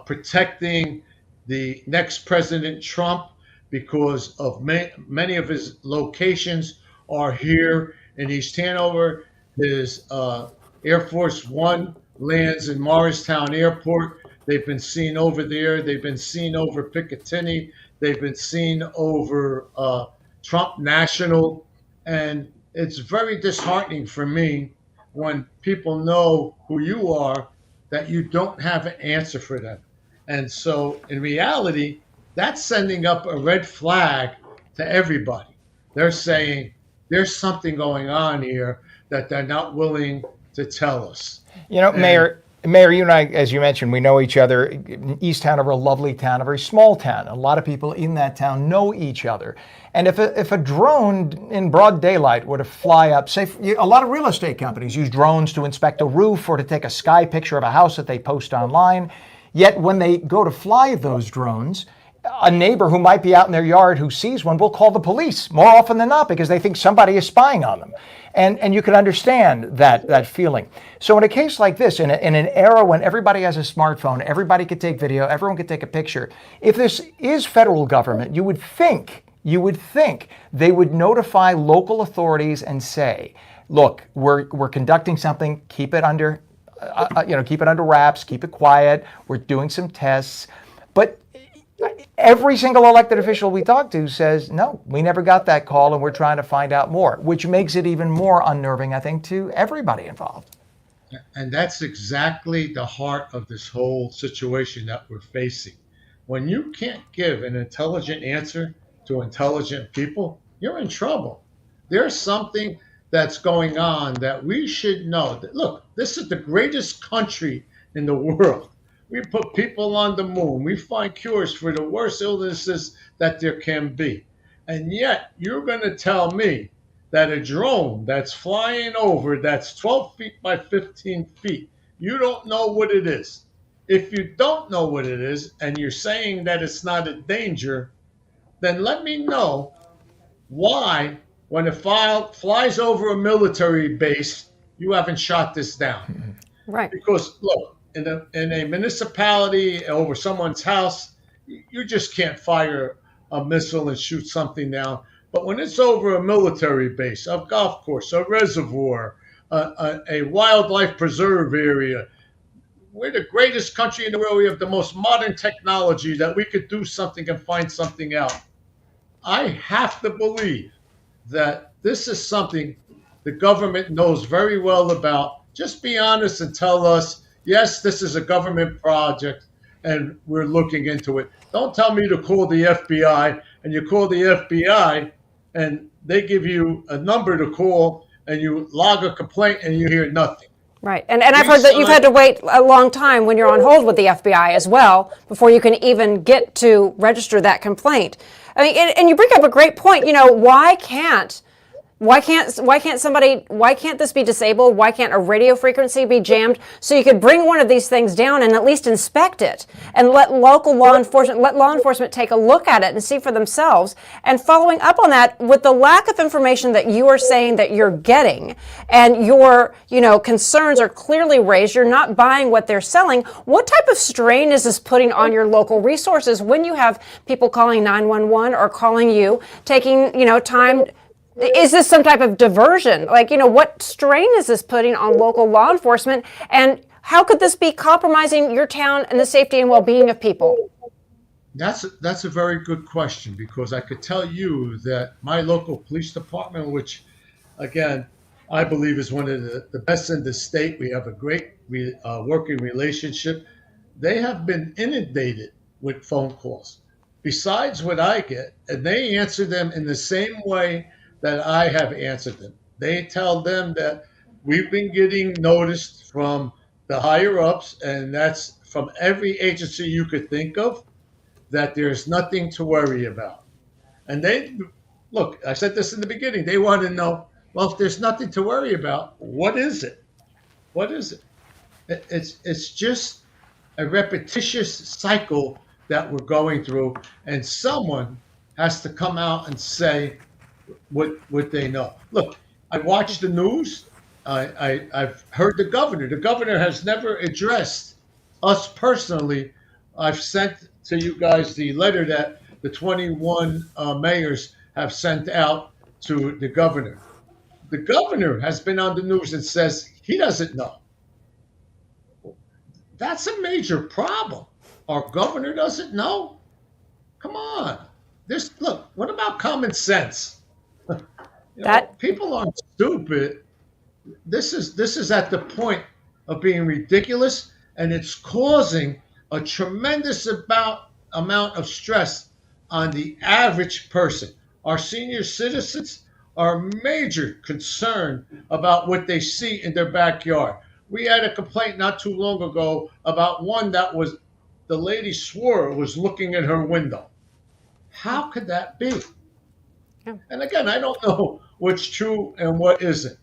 protecting the next President Trump, because of many of his locations are here in East Hanover. His Air Force One lands in Morristown Airport. They've been seen over there. They've been seen over Picatinny. They've been seen over Trump National. And it's very disheartening for me when people know who you are, that you don't have an answer for them. And so in reality, that's sending up a red flag to everybody. They're saying there's something going on here that they're not willing to tell us. You know, Mayor, you and I, as you mentioned, we know each other. East Hanover, a lovely town, a very small town. A lot of people in that town know each other. And if a drone in broad daylight were to fly up, say, a lot of real estate companies use drones to inspect a roof or to take a sky picture of a house that they post online. Yet when they go to fly those drones, a neighbor who might be out in their yard who sees one will call the police more often than not because they think somebody is spying on them. And you can understand that feeling. So in a case like this, in an era when everybody has a smartphone, everybody could take video, everyone could take a picture, if this is federal government, you would think they would notify local authorities and say, look, we're conducting something, keep it under keep it under wraps, keep it quiet, we're doing some tests. But every single elected official we talk to says, no, we never got that call and we're trying to find out more, which makes it even more unnerving, I think, to everybody involved. And that's exactly the heart of this whole situation that we're facing. When you can't give an intelligent answer to intelligent people, you're in trouble. There's something that's going on that we should know. Look, this is the greatest country in the world. We put people on the moon. We find cures for the worst illnesses that there can be. And yet you're going to tell me that a drone that's flying over, that's 12 feet by 15 feet, you don't know what it is. If you don't know what it is and you're saying that it's not a danger, then let me know why, when it flies over a military base, you haven't shot this down. Right. Because look, in a municipality over someone's house, you just can't fire a missile and shoot something down. But when it's over a military base, a golf course, a reservoir, a wildlife preserve area, we're the greatest country in the world. We have the most modern technology that we could do something and find something out. I have to believe that this is something the government knows very well about. Just be honest and tell us, yes, this is a government project and we're looking into it. Don't tell me to call the FBI, and you call the FBI and they give you a number to call and you log a complaint and you hear nothing. Right. And I've heard that you've had to wait a long time when you're on hold with the FBI as well before you can even get to register that complaint. I mean, and you bring up a great point. Why can't this be disabled? Why can't a radio frequency be jammed so you could bring one of these things down and at least inspect it and let law enforcement take a look at it and see for themselves? And following up on that, with the lack of information that you are saying that you're getting and your, concerns are clearly raised, you're not buying what they're selling. What type of strain is this putting on your local resources when you have people calling 911 or calling you, taking, time? Is this some type of diversion? What strain is this putting on local law enforcement? And how could this be compromising your town and the safety and well-being of people? That's a very good question, because I could tell you that my local police department, which, again, I believe is one of the best in the state, we have a great working relationship. They have been inundated with phone calls, besides what I get, and they answer them in the same way that I have answered them. They tell them that we've been getting noticed from the higher ups, and that's from every agency you could think of, that there's nothing to worry about. And look, I said this in the beginning, they want to know, well, if there's nothing to worry about, what is it? What is it? It's just a repetitious cycle that we're going through, and someone has to come out and say what they know. Look, I watched the news. I've heard the governor. The governor has never addressed us personally. I've sent to you guys the letter that the 21 mayors have sent out to the governor. The governor has been on the news and says he doesn't know. That's a major problem. Our governor doesn't know? Come on. Look, what about common sense? People aren't stupid. This is at the point of being ridiculous, and it's causing a tremendous amount of stress on the average person. Our senior citizens are major concerned about what they see in their backyard. We had a complaint not too long ago about one that the lady swore was looking in her window. How could that be? Yeah. And again, I don't know what's true and what isn't.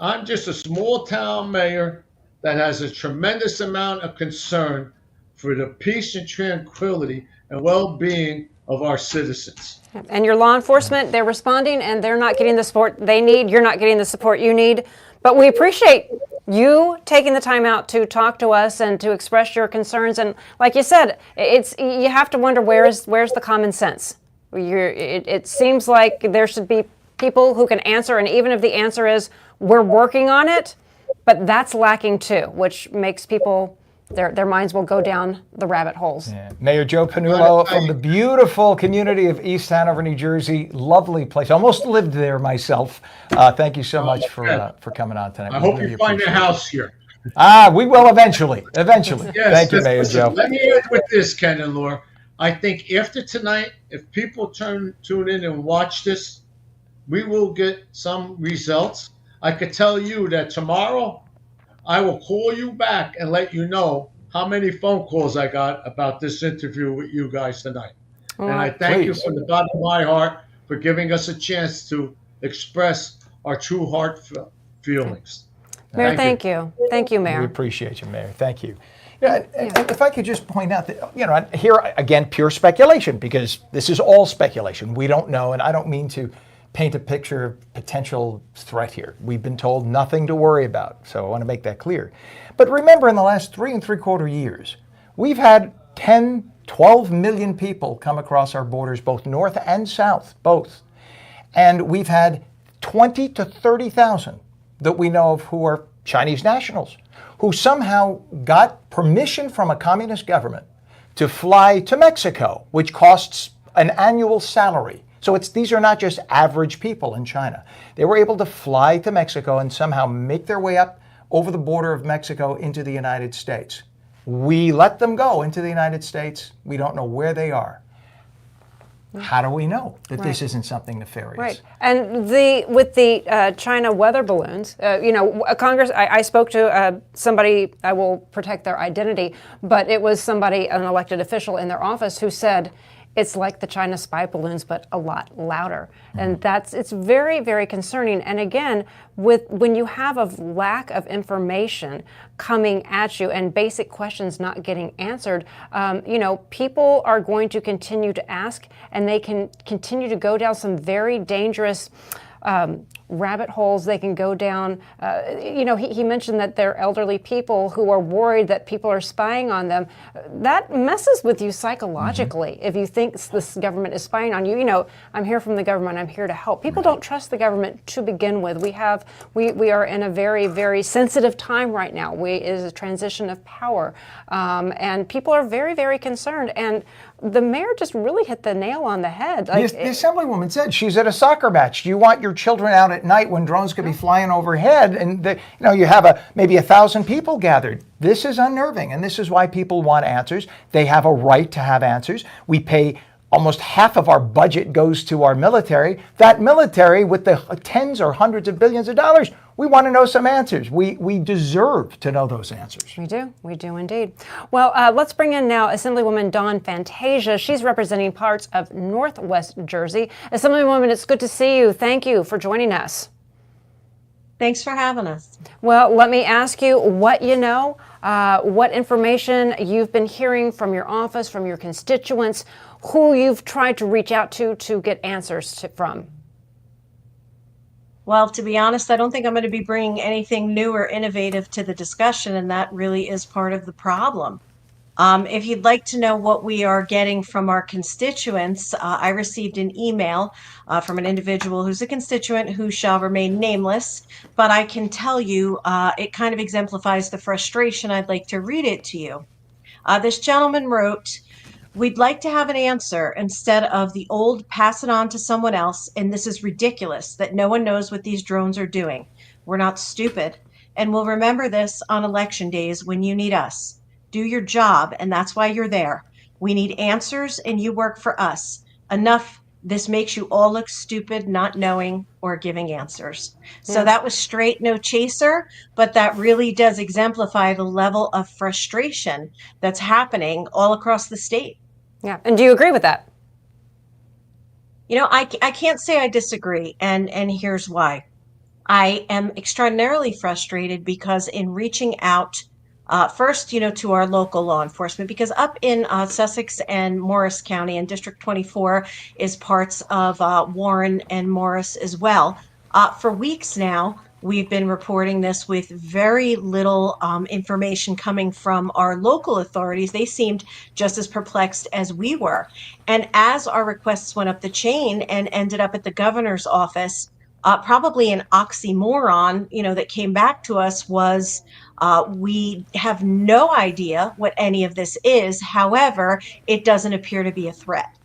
I'm just a small town mayor that has a tremendous amount of concern for the peace and tranquility and well-being of our citizens. And your law enforcement, they're responding and they're not getting the support they need. You're not getting the support you need. But we appreciate you taking the time out to talk to us and to express your concerns. And like you said, you have to wonder where's the common sense. It seems like there should be people who can answer, and even if the answer is we're working on it, but that's lacking too, which makes people their minds will go down the rabbit holes. Yeah. Mayor Joe Panullo from the beautiful community of East Hanover, New Jersey. Lovely place. Almost lived there myself. Thank you so much for coming on tonight. I hope you find a house here. We will eventually. Eventually. Yes, Thank you, Mayor listen, Joe. Let me end with this, Ken and Laura. I think after tonight, if people tune in and watch this, we will get some results. I could tell you that tomorrow I will call you back and let you know how many phone calls I got about this interview with you guys tonight. And I thank you from the bottom of my heart for giving us a chance to express our true heart feelings. Mayor, thank you. Thank you, Mayor. We appreciate you, Mayor. Thank you. And if I could just point out that, here again, pure speculation, because this is all speculation. We don't know, and I don't mean to paint a picture of potential threat here. We've been told nothing to worry about, so I want to make that clear. But remember, in the last 3 3/4 years, we've had 10, 12 million people come across our borders, both north and south, both. And we've had 20 to 30,000 that we know of who are Chinese nationals, who somehow got permission from a communist government to fly to Mexico, which costs an annual salary. So these are not just average people in China. They were able to fly to Mexico and somehow make their way up over the border of Mexico into the United States. We let them go into the United States. We don't know where they are. How do we know that this isn't something nefarious? Right. And with the China weather balloons, Congress, I spoke to somebody, I will protect their identity, but it was somebody, an elected official in their office who said, it's like the China spy balloons, but a lot louder. And it's very, very concerning. And again, when you have a lack of information coming at you and basic questions not getting answered, people are going to continue to ask, and they can continue to go down some very dangerous rabbit holes they can go down. He mentioned that they're elderly people who are worried that people are spying on them. That messes with you psychologically if you think this government is spying on you. I'm here from the government. I'm here to help. People don't trust the government to begin with. We are in a very, very sensitive time right now. It is a transition of power, and people are very, very concerned. And the mayor just really hit the nail on the head. The Assemblywoman said she's at a soccer match. Do you want your children out at night when drones could be flying overhead and you have maybe 1,000 people gathered? This is unnerving, and this is why people want answers. They have a right to have answers. We pay almost half of our budget goes to our military. That military, with the tens or hundreds of billions of dollars, we want to know some answers. We deserve to know those answers. We do indeed. Well, let's bring in now Assemblywoman Dawn Fantasia. She's representing parts of Northwest Jersey. Assemblywoman, it's good to see you. Thank you for joining us. Thanks for having us. Well, let me ask you what you know, what information you've been hearing from your office, from your constituents, who you've tried to reach out to get answers from. Well, to be honest, I don't think I'm going to be bringing anything new or innovative to the discussion, and that really is part of the problem. If you'd like to know what we are getting from our constituents, I received an email from an individual who's a constituent who shall remain nameless, but I can tell you it kind of exemplifies the frustration. I'd like to read it to you. This gentleman wrote, "We'd like to have an answer instead of the old pass it on to someone else, and this is ridiculous that no one knows what these drones are doing. We're not stupid, and we'll remember this on election days when you need us. Do your job, and that's why you're there. We need answers, and you work for us. Enough. This makes you all look stupid, not knowing or giving answers." So that was straight, no chaser, but that really does exemplify the level of frustration that's happening all across the state. Yeah, and do you agree with that? I can't say I disagree, and here's why. I am extraordinarily frustrated because in reaching out First, to our local law enforcement, because up in Sussex and Morris County and District 24 is parts of Warren and Morris as well. For weeks now, we've been reporting this with very little information coming from our local authorities. They seemed just as perplexed as we were. And as our requests went up the chain and ended up at the governor's office, probably an oxymoron, that came back to us was we have no idea what any of this is. However, it doesn't appear to be a threat.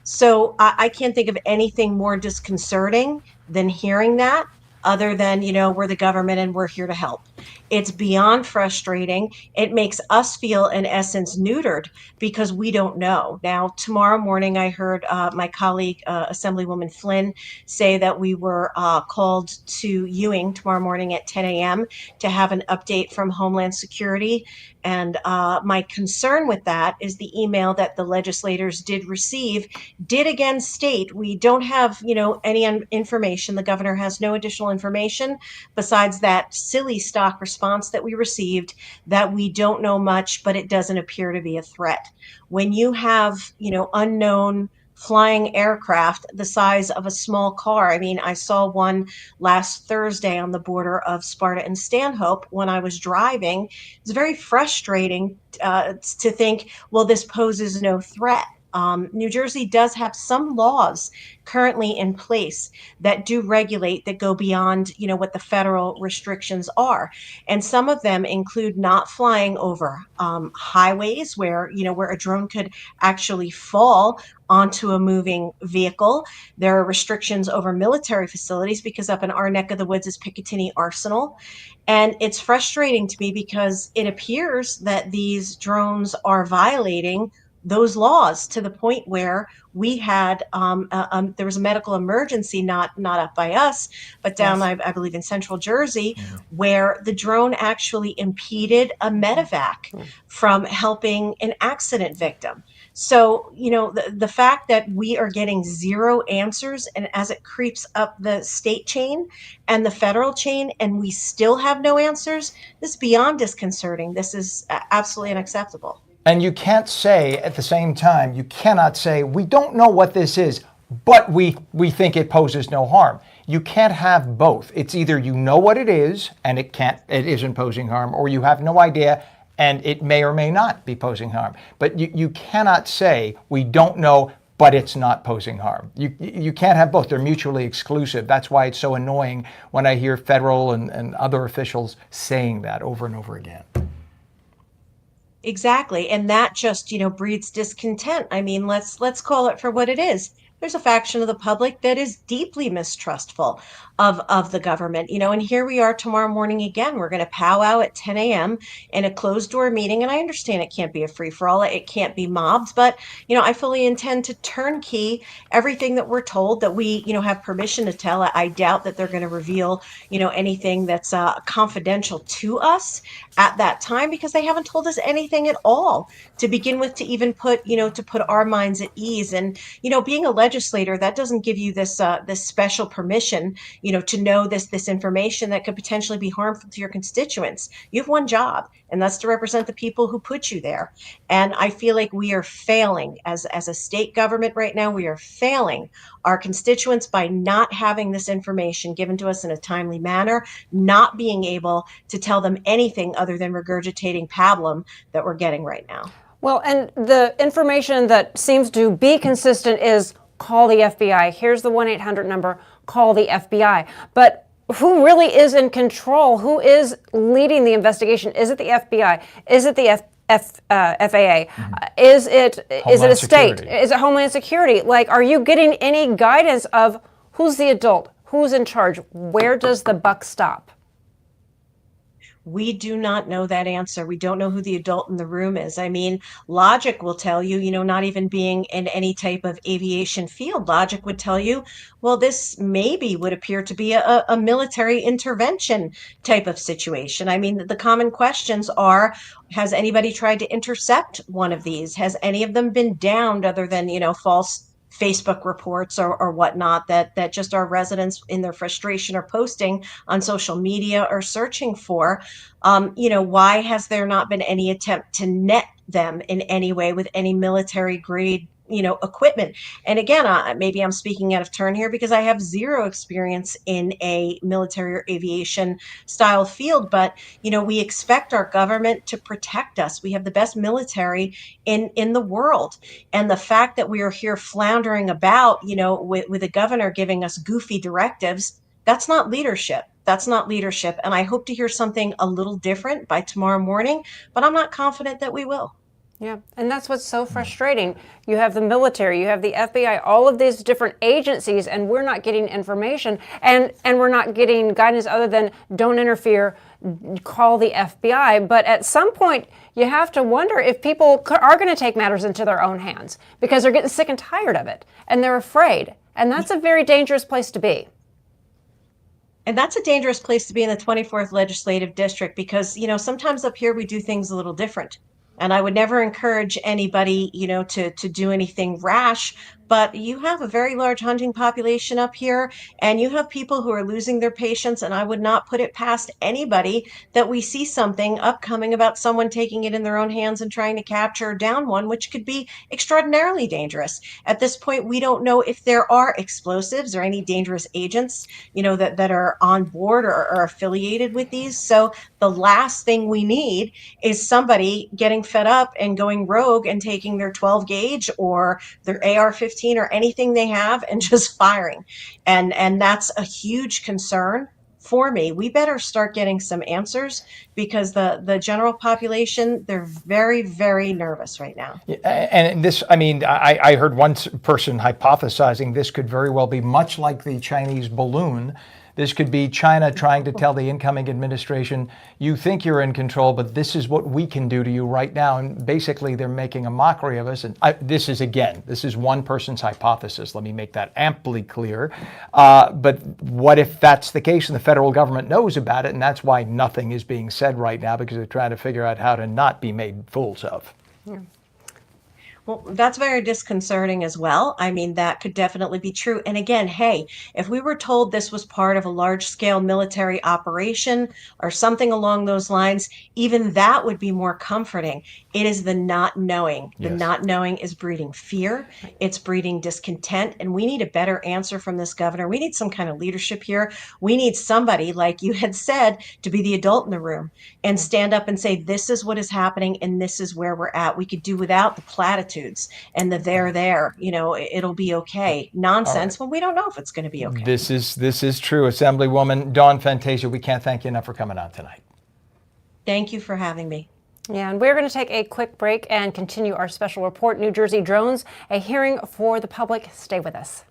So I can't think of anything more disconcerting than hearing that, other than, we're the government and we're here to help. It's beyond frustrating. It makes us feel, in essence, neutered because we don't know. Now, tomorrow morning, I heard my colleague, Assemblywoman Flynn, say that we were called to Ewing tomorrow morning at 10 a.m. to have an update from Homeland Security. And my concern with that is the email that the legislators did receive did again state we don't have, any information. The governor has no additional information besides that silly stock response that we received that we don't know much, but it doesn't appear to be a threat. When you have, unknown flying aircraft the size of a small car. I mean, I saw one last Thursday on the border of Sparta and Stanhope when I was driving. It's very frustrating to think, well, this poses no threat. New Jersey does have some laws currently in place that do regulate, that go beyond, what the federal restrictions are. And some of them include not flying over highways where, where a drone could actually fall onto a moving vehicle. There are restrictions over military facilities because up in our neck of the woods is Picatinny Arsenal. And it's frustrating to me because it appears that these drones are violating those laws to the point where we had there was a medical emergency, not up by us, but down, Yes. I believe, in central Jersey, where the drone actually impeded a medevac from helping an accident victim. So, the fact that we are getting zero answers, and as it creeps up the state chain and the federal chain, and we still have no answers, this is beyond disconcerting. This is absolutely unacceptable. And you can't say at the same time, you cannot say, we don't know what this is, but we think it poses no harm. You can't have both. It's either you know what it is and it isn't posing harm, or you have no idea and it may or may not be posing harm. But you cannot say we don't know, but it's not posing harm. You can't have both. They're mutually exclusive. That's why it's so annoying when I hear federal and other officials saying that over and over again. Exactly. And that just, breeds discontent. I mean, let's call it for what it is. There's a faction of the public that is deeply mistrustful of the government, and here we are tomorrow morning again. We're going to powwow at 10 a.m. in a closed door meeting. And I understand it can't be a free for all. It can't be mobbed, but, I fully intend to turnkey everything that we're told that we, have permission to tell. I doubt that they're going to reveal, anything that's confidential to us at that time, because they haven't told us anything at all to begin with, to even put, to put our minds at ease. And, being a legislator, that doesn't give you this special permission, to know this information that could potentially be harmful to your constituents. You have one job, and that's to represent the people who put you there. And I feel like we are failing as a state government right now. We are failing our constituents by not having this information given to us in a timely manner, not being able to tell them anything other than regurgitating pablum that we're getting right now. Well, and the information that seems to be consistent is call the FBI. Here's the 1-800 number, call the FBI. But who really is in control? Who is leading the investigation? Is it the FBI? Is it the FAA? Is it a state? Is it Homeland Security? Like, are you getting any guidance of who's the adult? Who's in charge? Where does the buck stop? We do not know that answer. We don't know who the adult in the room is. I mean, logic will tell you, not even being in any type of aviation field, logic would tell you, well, this maybe would appear to be a military intervention type of situation. I mean, the common questions are, has anybody tried to intercept one of these? Has any of them been downed other than, false Facebook reports or whatnot that just our residents in their frustration are posting on social media or searching for. Why has there not been any attempt to net them in any way with any military grade equipment? And again, maybe I'm speaking out of turn here because I have zero experience in a military or aviation style field, but we expect our government to protect us. We have the best military in the world, and the fact that we are here floundering about with a governor giving us goofy directives, that's not leadership. That's not leadership. And I hope to hear something a little different by tomorrow morning, but I'm not confident that we will. Yeah, and that's what's so frustrating. You have the military, you have the FBI, all of these different agencies, and we're not getting information, and we're not getting guidance other than don't interfere, call the FBI. But at some point, you have to wonder if people are going to take matters into their own hands because they're getting sick and tired of it, and they're afraid. And that's a very dangerous place to be. And that's a dangerous place to be in the 24th legislative district because, sometimes up here we do things a little different. And I would never encourage anybody, to do anything rash, but you have a very large hunting population up here and you have people who are losing their patience. And I would not put it past anybody that we see something upcoming about someone taking it in their own hands and trying to capture down one, which could be extraordinarily dangerous. At this point, we don't know if there are explosives or any dangerous agents, that are on board or affiliated with these. So the last thing we need is somebody getting fed up and going rogue and taking their 12 gauge or their AR-15 or anything they have and just firing. And that's a huge concern for me. We better start getting some answers because the general population, they're very, very nervous right now. And this, I heard one person hypothesizing this could very well be much like the Chinese balloon. This could be China trying to tell the incoming administration, you think you're in control, but this is what we can do to you right now. And basically, they're making a mockery of us. And this is one person's hypothesis. Let me make that amply clear. But what if that's the case and the federal government knows about it? And that's why nothing is being said right now, because they're trying to figure out how to not be made fools of. Yeah. Well, that's very disconcerting as well. I mean, that could definitely be true. And again, hey, if we were told this was part of a large scale military operation or something along those lines, even that would be more comforting. It is the not knowing. The not knowing is breeding fear. It's breeding discontent. And we need a better answer from this governor. We need some kind of leadership here. We need somebody, like you had said, to be the adult in the room and stand up and say, this is what is happening and this is where we're at. We could do without the platitudes and the there, it'll be okay nonsense when we don't know if it's going to be okay. This is true. Assemblywoman Dawn Fantasia, we can't thank you enough for coming on tonight. Thank you for having me. Yeah, and we're going to take a quick break and continue our special report, New Jersey drones, a hearing for the public. Stay with us.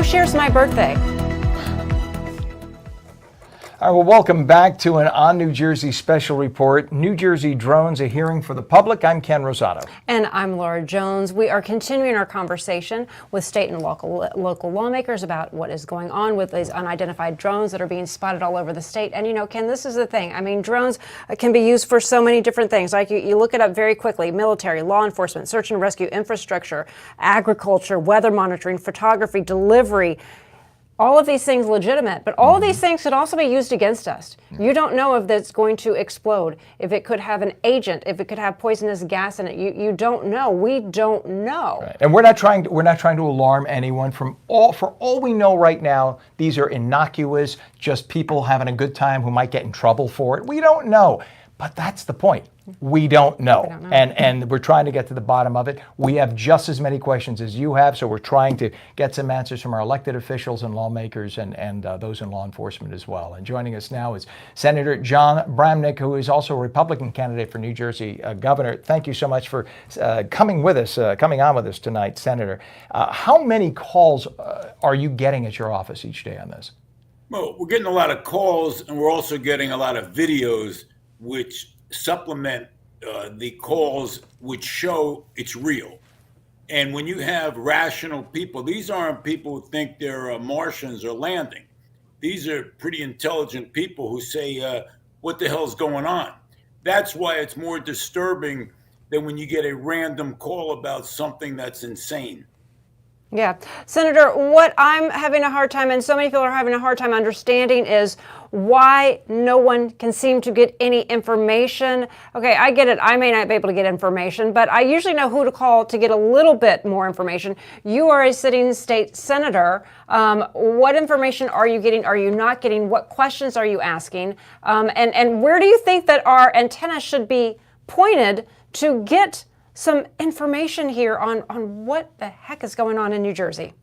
who shares my birthday? All right, well, welcome back to an On New Jersey special report. New Jersey drones, a hearing for the public. I'm Ken Rosato. And I'm Laura Jones. We are continuing our conversation with state and local lawmakers about what is going on with these unidentified drones that are being spotted all over the state. And, you know, Ken, this is the thing. I mean, drones can be used for so many different things. Like you look it up very quickly: military, law enforcement, search and rescue, infrastructure, agriculture, weather monitoring, photography, delivery. All of these things legitimate, but all of these things could also be used against us. You don't know if it's going to explode, if it could have an agent, if it could have poisonous gas in it. You don't know. We don't know. Right. And we're not trying to alarm anyone. For all we know right now, these are innocuous, just people having a good time who might get in trouble for it. We don't know. But that's the point. We don't know. And we're trying to get to the bottom of it. We have just as many questions as you have, so we're trying to get some answers from our elected officials and lawmakers and those in law enforcement as well. And joining us now is Senator John Bramnick, who is also a Republican candidate for New Jersey governor. Thank you so much for coming on with us tonight, Senator. How many calls are you getting at your office each day on this? Well, we're getting a lot of calls, and we're also getting a lot of videos which supplement the calls which show it's real. And when you have rational people, these aren't people who think they're Martians or landing. These are pretty intelligent people who say, what the hell's going on? That's why it's more disturbing than when you get a random call about something that's insane. Yeah. Senator, what I'm having a hard time, and so many people are having a hard time understanding, is why no one can seem to get any information. Okay, I get it. I may not be able to get information, but I usually know who to call to get a little bit more information. You are a sitting state senator. What information are you getting? Are you not getting? What questions are you asking? And where do you think that our antenna should be pointed to get some information here on what the heck is going on in New Jersey?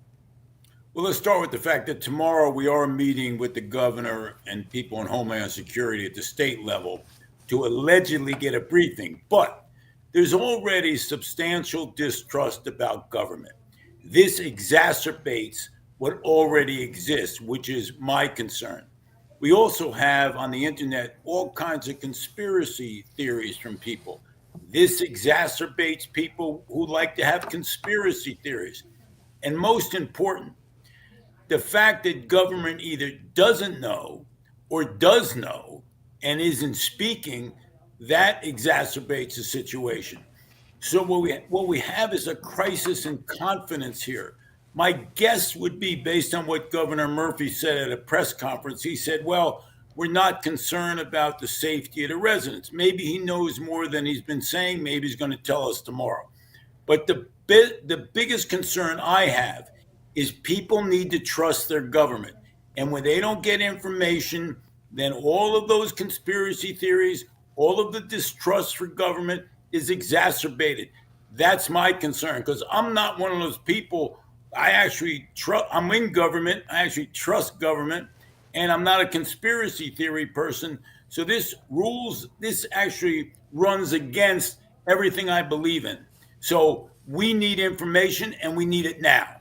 Well, let's start with the fact that tomorrow we are meeting with the governor and people in Homeland Security at the state level to allegedly get a briefing. But there's already substantial distrust about government. This exacerbates what already exists, which is my concern. We also have on the internet all kinds of conspiracy theories from people. This exacerbates people who like to have conspiracy theories. And most important, the fact that government either doesn't know or does know and isn't speaking, that exacerbates the situation. So what we have is a crisis in confidence here. My guess would be, based on what Governor Murphy said at a press conference, he said, well, we're not concerned about the safety of the residents. Maybe he knows more than he's been saying. Maybe he's going to tell us tomorrow. But the biggest concern I have is people need to trust their government. And when they don't get information, then all of those conspiracy theories, all of the distrust for government is exacerbated. That's my concern, because I'm not one of those people. I'm in government. I actually trust government. And I'm not a conspiracy theory person. So this actually runs against everything I believe in. So we need information, and we need it now.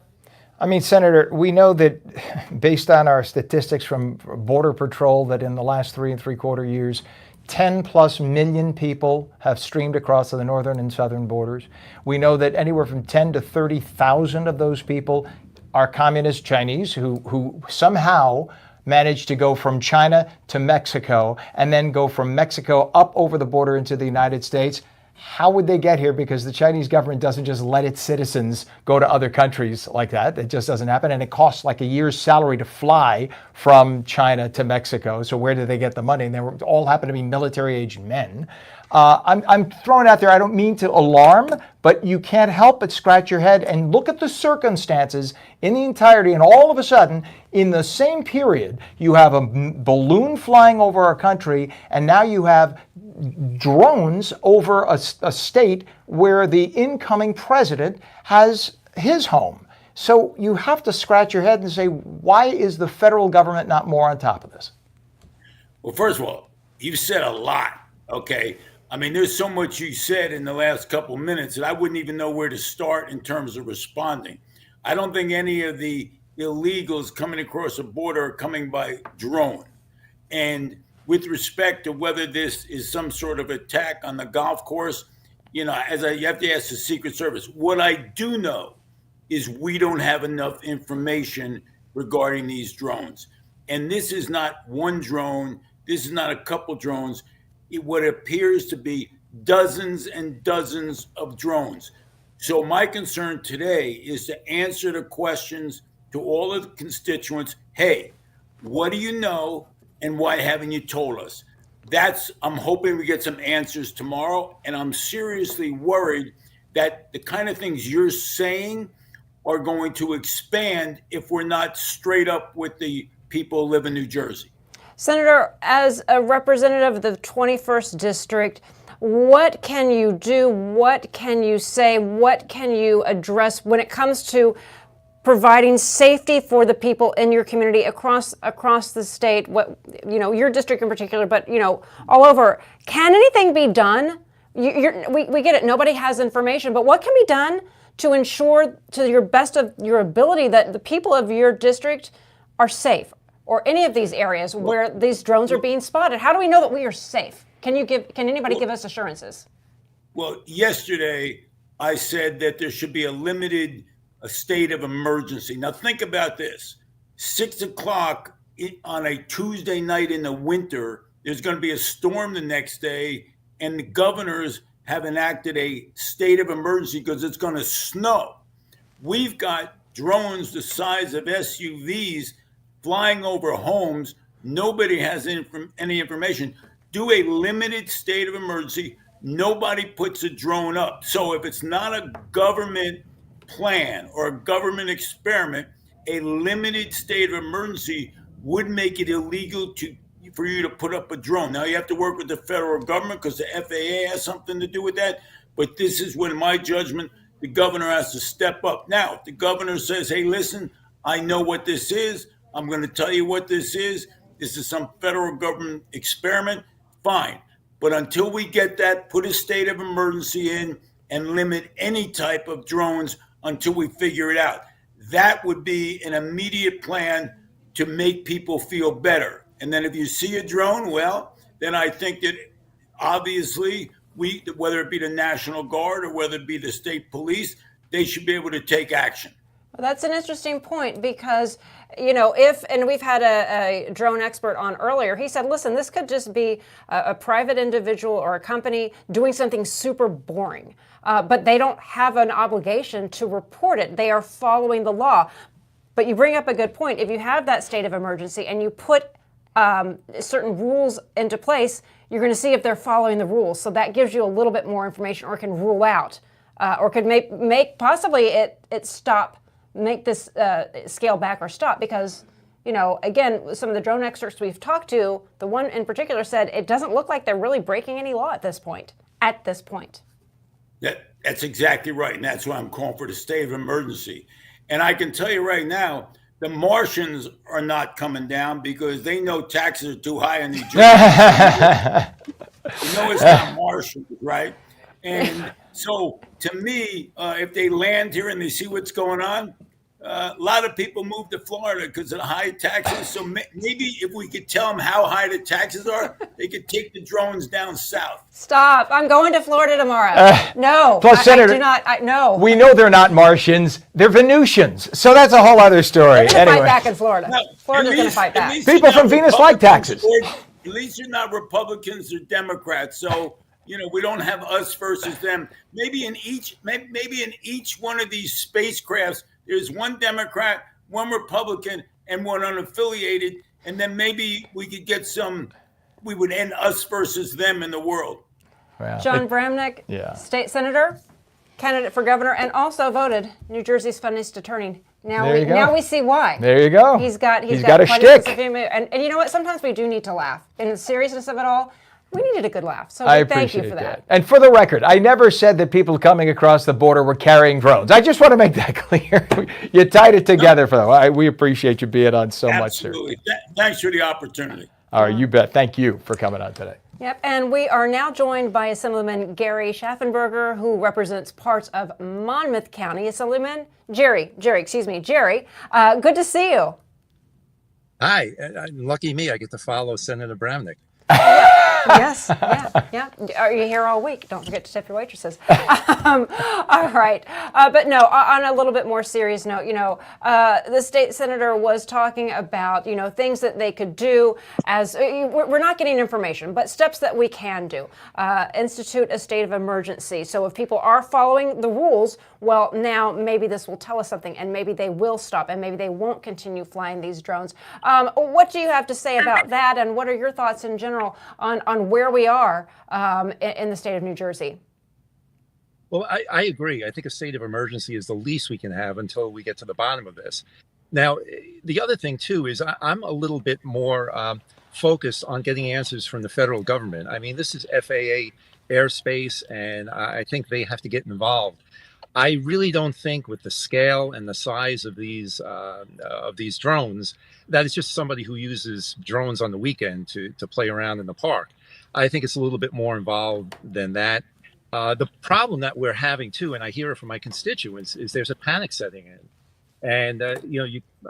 I mean, Senator, we know that based on our statistics from Border Patrol that in the last 3.75 years, 10+ million people have streamed across the northern and southern borders. We know that anywhere from 10 to 30,000 of those people are communist Chinese who somehow managed to go from China to Mexico and then go from Mexico up over the border into the United States. How would they get here? Because the Chinese government doesn't just let its citizens go to other countries like that. It just doesn't happen. And it costs like a year's salary to fly from China to Mexico. So where do they get the money? And they all happen to be military-aged men. I'm throwing out there, I don't mean to alarm, but you can't help but scratch your head and look at the circumstances in the entirety. And all of a sudden, in the same period, you have a balloon flying over our country, and now you have drones over a state where the incoming president has his home. So you have to scratch your head and say, why is the federal government not more on top of this? Well, first of all, you've said a lot, okay? I mean, there's so much you said in the last couple of minutes that I wouldn't even know where to start in terms of responding. I don't think any of the illegals coming across the border are coming by drone. And with respect to whether this is some sort of attack on the golf course, you have to ask the Secret Service. What I do know is we don't have enough information regarding these drones. And this is not one drone. This is not a couple drones. What appears to be dozens and dozens of drones. So my concern today is to answer the questions to all of the constituents. Hey, what do you know and why haven't you told us? I'm hoping we get some answers tomorrow, and I'm seriously worried that the kind of things you're saying are going to expand if we're not straight up with the people who live in New Jersey. Senator, as a representative of the 21st District, what can you do? What can you say? What can you address when it comes to providing safety for the people in your community across the state? Your district in particular, but all over. Can anything be done? We get it. Nobody has information, but what can be done to ensure, to your best of your ability, that the people of your district are safe, or any of these areas where these drones are being spotted? How do we know that we are safe? Can anybody give us assurances? Well, yesterday I said that there should be a state of emergency. Now think about this. 6 o'clock on a Tuesday night in the winter, there's going to be a storm the next day, and the governors have enacted a state of emergency because it's going to snow. We've got drones the size of SUVs flying over homes. Nobody has any information. Do a limited state of emergency. Nobody puts a drone up. So if it's not a government plan or a government experiment, a limited state of emergency would make it illegal for you to put up a drone. Now you have to work with the federal government because the FAA has something to do with that. But this is when, in my judgment, the governor has to step up. Now, if the governor says, hey, listen, I know what this is. I'm going to tell you what this is. This is some federal government experiment. Fine. But until we get that, put a state of emergency in and limit any type of drones until we figure it out. That would be an immediate plan to make people feel better. And then if you see a drone, well, then I think that obviously whether it be the National Guard or whether it be the state police, they should be able to take action. Well, that's an interesting point because, and we've had a drone expert on earlier, he said, listen, this could just be a private individual or a company doing something super boring, but they don't have an obligation to report it. They are following the law. But you bring up a good point. If you have that state of emergency and you put certain rules into place, you're going to see if they're following the rules. So that gives you a little bit more information, or can rule out, or could make possibly it stop. Make this scale back or stop, because, again, some of the drone experts we've talked to, the one in particular said it doesn't look like they're really breaking any law at this point. That's exactly right. And that's why I'm calling for the state of emergency. And I can tell you right now, the Martians are not coming down because they know taxes are too high in New Jersey. It's not Martians, right? And so, to me, if they land here and they see what's going on, a lot of people move to Florida because of the high taxes. So maybe if we could tell them how high the taxes are, they could take the drones down south. Stop. I'm going to Florida tomorrow. No. Plus, Senator, I do not. No. We know they're not Martians. They're Venusians. So that's a whole other story. They're going to fight back in Florida. No, Florida's going to fight back. People from Venus like taxes. At least you're not Republicans or Democrats. So, we don't have us versus them. Maybe in each one of these spacecrafts, there's one Democrat, one Republican, and one unaffiliated, and then maybe we could get we would end us versus them in the world. Well, John Bramnick, state senator, candidate for governor, and also voted New Jersey's funniest attorney. Now we see why. There you go. He's got a shtick. And you know what? Sometimes we do need to laugh. In the seriousness of it all, we needed a good laugh. So I thank you appreciate for that. And for the record, I never said that people coming across the border were carrying drones. I just want to make that clear. You tied it together for them. We appreciate you being on so much, sir. Absolutely. Thanks for the opportunity. All right, you bet. Thank you for coming on today. Yep, and we are now joined by Assemblyman Gary Schaffenberger, who represents parts of Monmouth County. Assemblyman Jerry, good to see you. Hi, lucky me, I get to follow Senator Bramnick. Yes, yeah. Are you here all week? Don't forget to tip your waitresses. All right. But no, on a little bit more serious note, the state senator was talking about, things that they could do as we're not getting information, but steps that we can do. Institute a state of emergency. So if people are following the rules, well, now maybe this will tell us something, and maybe they will stop, and maybe they won't continue flying these drones. What do you have to say about that, and what are your thoughts in general on where we are in the state of New Jersey? Well, I agree. I think a state of emergency is the least we can have until we get to the bottom of this. Now, the other thing, too, is I'm a little bit more focused on getting answers from the federal government. I mean, this is FAA airspace, and I think they have to get involved. I really don't think with the scale and the size of these drones, that it's just somebody who uses drones on the weekend to play around in the park. I think it's a little bit more involved than that. The problem that we're having too, and I hear it from my constituents, is there's a panic setting in. And,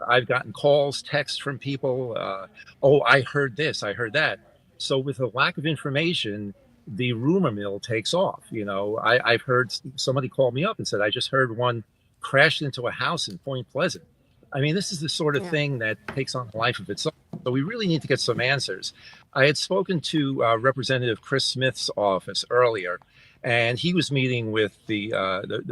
I've gotten calls, texts from people. Oh, I heard this, I heard that. So with a lack of information, the rumor mill takes off. I've heard somebody call me up and said, I just heard one crashed into a house in Point Pleasant. I mean, this is the sort of thing that takes on a life of its own. So we really need to get some answers. I had spoken to Representative Chris Smith's office earlier, and he was meeting with the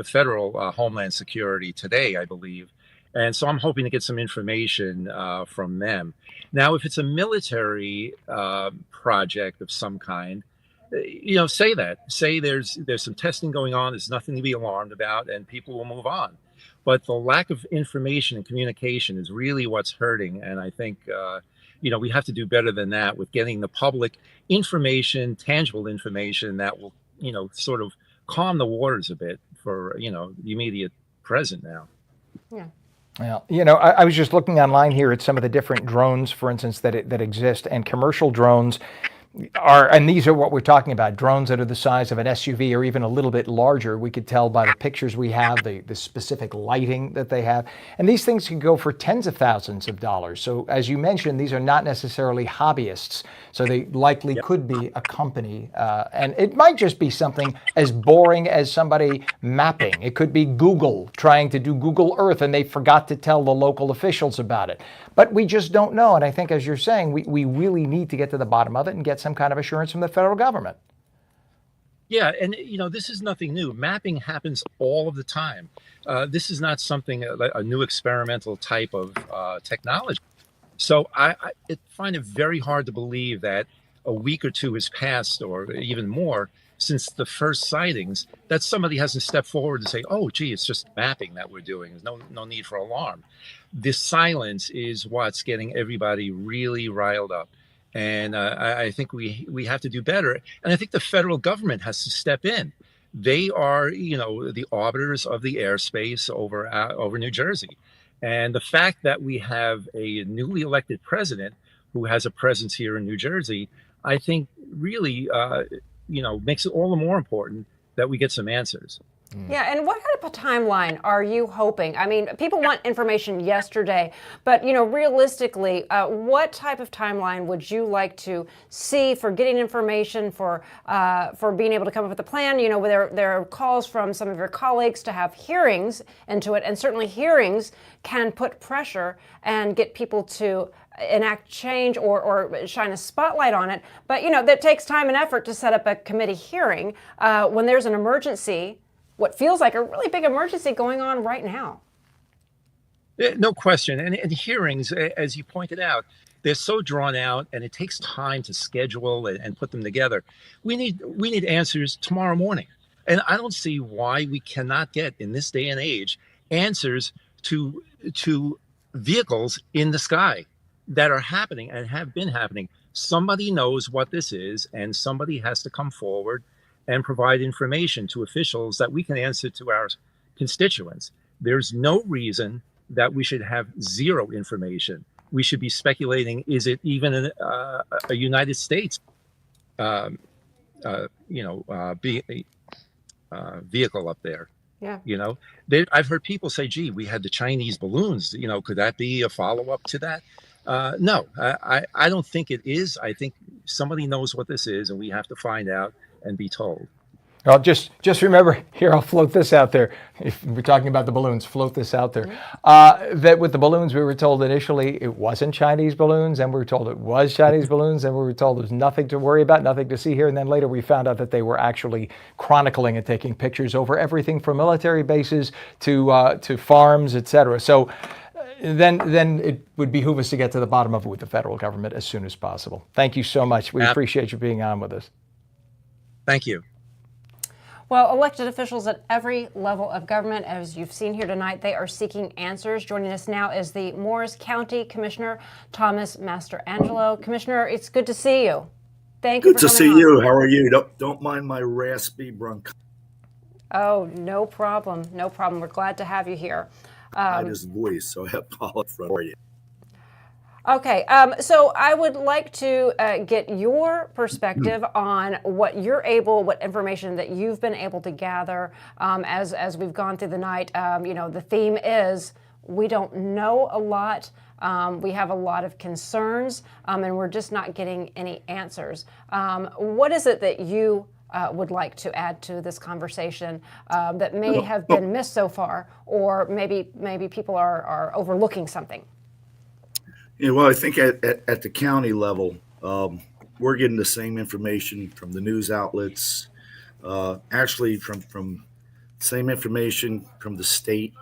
federal Homeland Security today, I believe. And so I'm hoping to get some information from them. Now, if it's a military project of some kind, say there's some testing going on, there's nothing to be alarmed about, and people will move on. But the lack of information and communication is really what's hurting. And I think, we have to do better than that with getting the public information, tangible information that will, sort of calm the waters a bit for, the immediate present now. Yeah. Well, I was just looking online here at some of the different drones, for instance, that exist, and commercial drones and these are what we're talking about, drones that are the size of an SUV or even a little bit larger. We could tell by the pictures we have, the specific lighting that they have. And these things can go for tens of thousands of dollars. So as you mentioned, these are not necessarily hobbyists. So they likely could be a company. And it might just be something as boring as somebody mapping. It could be Google trying to do Google Earth and they forgot to tell the local officials about it. But we just don't know. And I think, as you're saying, we really need to get to the bottom of it and get some kind of assurance from the federal government. Yeah, and this is nothing new. Mapping happens all of the time. This is not something a new experimental type of technology. So I find it very hard to believe that a week or two has passed, or even more, since the first sightings, that somebody hasn't stepped forward to say, "Oh, gee, it's just mapping that we're doing. There's no need for alarm." This silence is what's getting everybody really riled up. And I think we have to do better. And I think the federal government has to step in. They are, the arbiters of the airspace over New Jersey. And the fact that we have a newly elected president who has a presence here in New Jersey, I think really, makes it all the more important that we get some answers. Yeah, and what kind of a timeline are you hoping? I mean, people want information yesterday, but realistically, what type of timeline would you like to see for getting information, for being able to come up with a plan? There are calls from some of your colleagues to have hearings into it, and certainly hearings can put pressure and get people to enact change or shine a spotlight on it. But that takes time and effort to set up a committee hearing when there's an emergency. What feels like a really big emergency going on right now. No question. And hearings, as you pointed out, they're so drawn out, and it takes time to schedule and put them together. We need answers tomorrow morning. And I don't see why we cannot get, in this day and age, answers to vehicles in the sky that are happening and have been happening. Somebody knows what this is, and somebody has to come forward and provide information to officials that we can answer to our constituents. There's no reason that we should have zero information. We should be speculating, is it even a United States? um, vehicle up there. Yeah. I've heard people say, "Gee, we had the Chinese balloons. Could that be a follow-up to that?" No, I don't think it is. I think somebody knows what this is, and we have to find out and be told. Well, just remember here, I'll float this out there. If we're talking about the balloons, float this out there. That with the balloons, we were told initially it wasn't Chinese balloons, and we were told it was Chinese balloons, and we were told there's nothing to worry about, nothing to see here. And then later we found out that they were actually chronicling and taking pictures over everything from military bases to farms, etc. So then it would behoove us to get to the bottom of it with the federal government as soon as possible. Thank you so much. We appreciate you being on with us. Thank you. Well, elected officials at every level of government, as you've seen here tonight, they are seeking answers. Joining us now is the Morris County Commissioner, Thomas Mastrangelo. Commissioner, it's good to see you. Thank you for coming on. Good to see you. How are you? Don't mind my raspy bronchitis. Oh, no problem. No problem. We're glad to have you here. His voice, so I apologize for you. Okay, so I would like to get your perspective on what information that you've been able to gather as we've gone through the night. The theme is we don't know a lot. We have a lot of concerns, and we're just not getting any answers. What is it that you would like to add to this conversation that may have been missed so far, or maybe people are overlooking something? Yeah, well, I think at the county level, we're getting the same information from the news outlets, actually from same information from the state.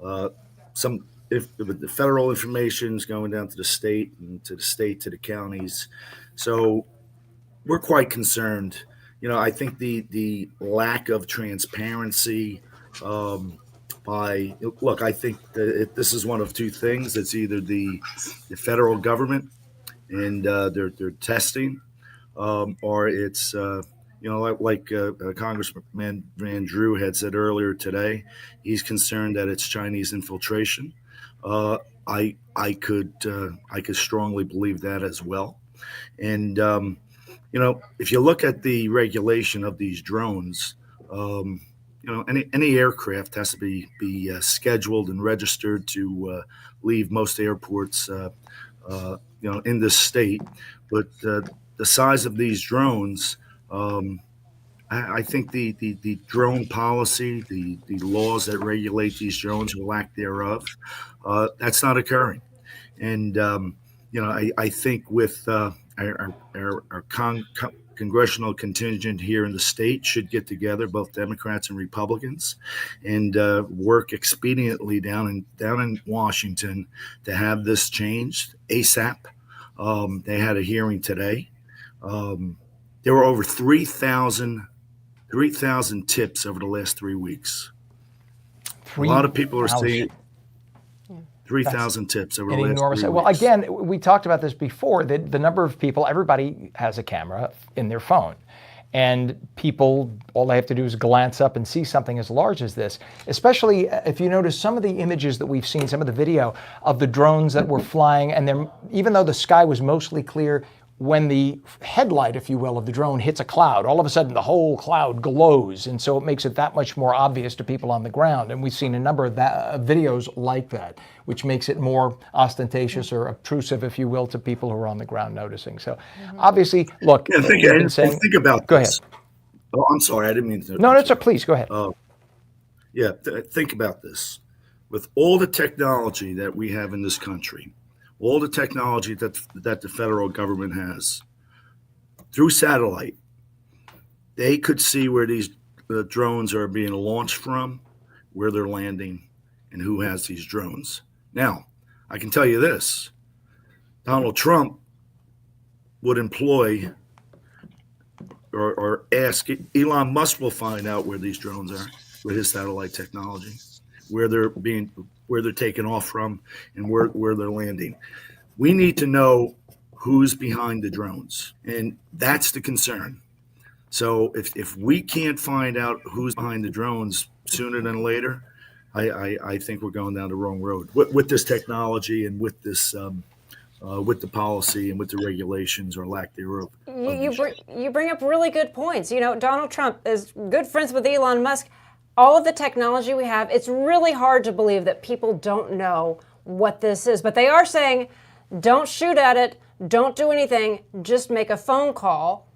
If the federal information is going down to the state and to the state to the counties, so we're quite concerned. I think the lack of transparency. I think that this is one of two things. It's either the federal government and their testing, or it's like Congressman Van Drew had said earlier today. He's concerned that it's Chinese infiltration. I could strongly believe that as well. And if you look at the regulation of these drones. Any aircraft has to be scheduled and registered to leave most airports, in this state. But the size of these drones, I think the drone policy, the laws that regulate these drones or lack thereof, that's not occurring. And I think with our congressional contingent here in the state should get together, both Democrats and Republicans, and work expediently down in Washington to have this changed ASAP. They had a hearing today. There were over 3,000 tips over the last 3 weeks. A lot of people are saying 3,000 tips over the last 3 weeks. Well, again, we talked about this before, that the number of people, everybody has a camera in their phone. And people, all they have to do is glance up and see something as large as this. Especially if you notice some of the images that we've seen, some of the video of the drones that were flying, and even though the sky was mostly clear, when the headlight, if you will, of the drone hits a cloud, all of a sudden the whole cloud glows. And so it makes it that much more obvious to people on the ground. And we've seen a number of videos like that, which makes it more ostentatious or obtrusive, if you will, to people who are on the ground noticing. So obviously, look, think about go this. ahead. Oh, I'm sorry, I didn't mean to. No, please go ahead. Think about this. With all the technology that we have in this country, all the technology that the federal government has through satellite, they could see where these drones are being launched from, where they're landing, and who has these drones. Now, I can tell you this: Donald Trump would employ or ask Elon Musk will find out where these drones are with his satellite technology, where they're taking off from, and where they're landing. We need to know who's behind the drones, and that's the concern. So if we can't find out who's behind the drones sooner than later, I think we're going down the wrong road with this technology and with this with the policy and with the regulations or lack thereof. You bring up really good points. You know, Donald Trump is good friends with Elon Musk. All of the technology we have, it's really hard to believe that people don't know what this is. But they are saying, don't shoot at it, don't do anything, just make a phone call.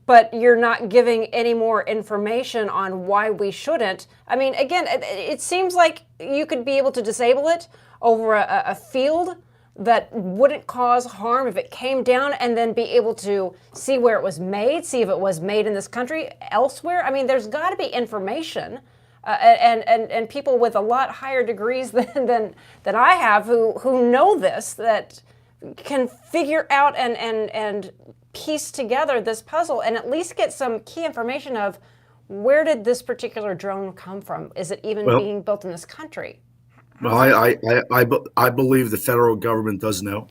But you're not giving any more information on why we shouldn't. I mean, again, it seems like you could be able to disable it over a field that wouldn't cause harm if it came down, and then be able to see where it was made, see if it was made in this country elsewhere. I mean, there's got to be information, and people with a lot higher degrees than I have who know this, that can figure out and piece together this puzzle and at least get some key information of where did this particular drone come from? Is it even being built in this country? Well, I believe the federal government does know.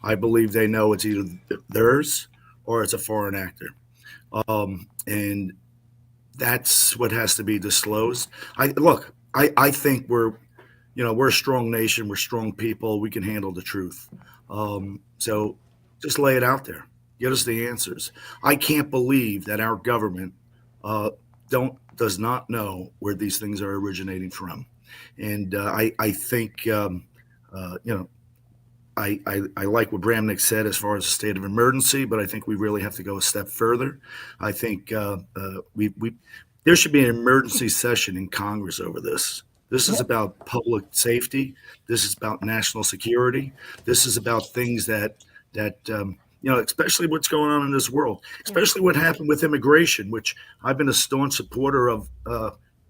I believe they know it's either theirs or it's a foreign actor. And that's what has to be disclosed. I think we're a strong nation. We're strong people. We can handle the truth. So just lay it out there. Get us the answers. I can't believe that our government does not know where these things are originating from. And I think, I like what Bramnick said as far as a state of emergency, but I think we really have to go a step further. I think there should be an emergency session in Congress over this. This is about public safety. This is about national security. This is about things that especially what's going on in this world, especially what happened with immigration, which I've been a staunch supporter of.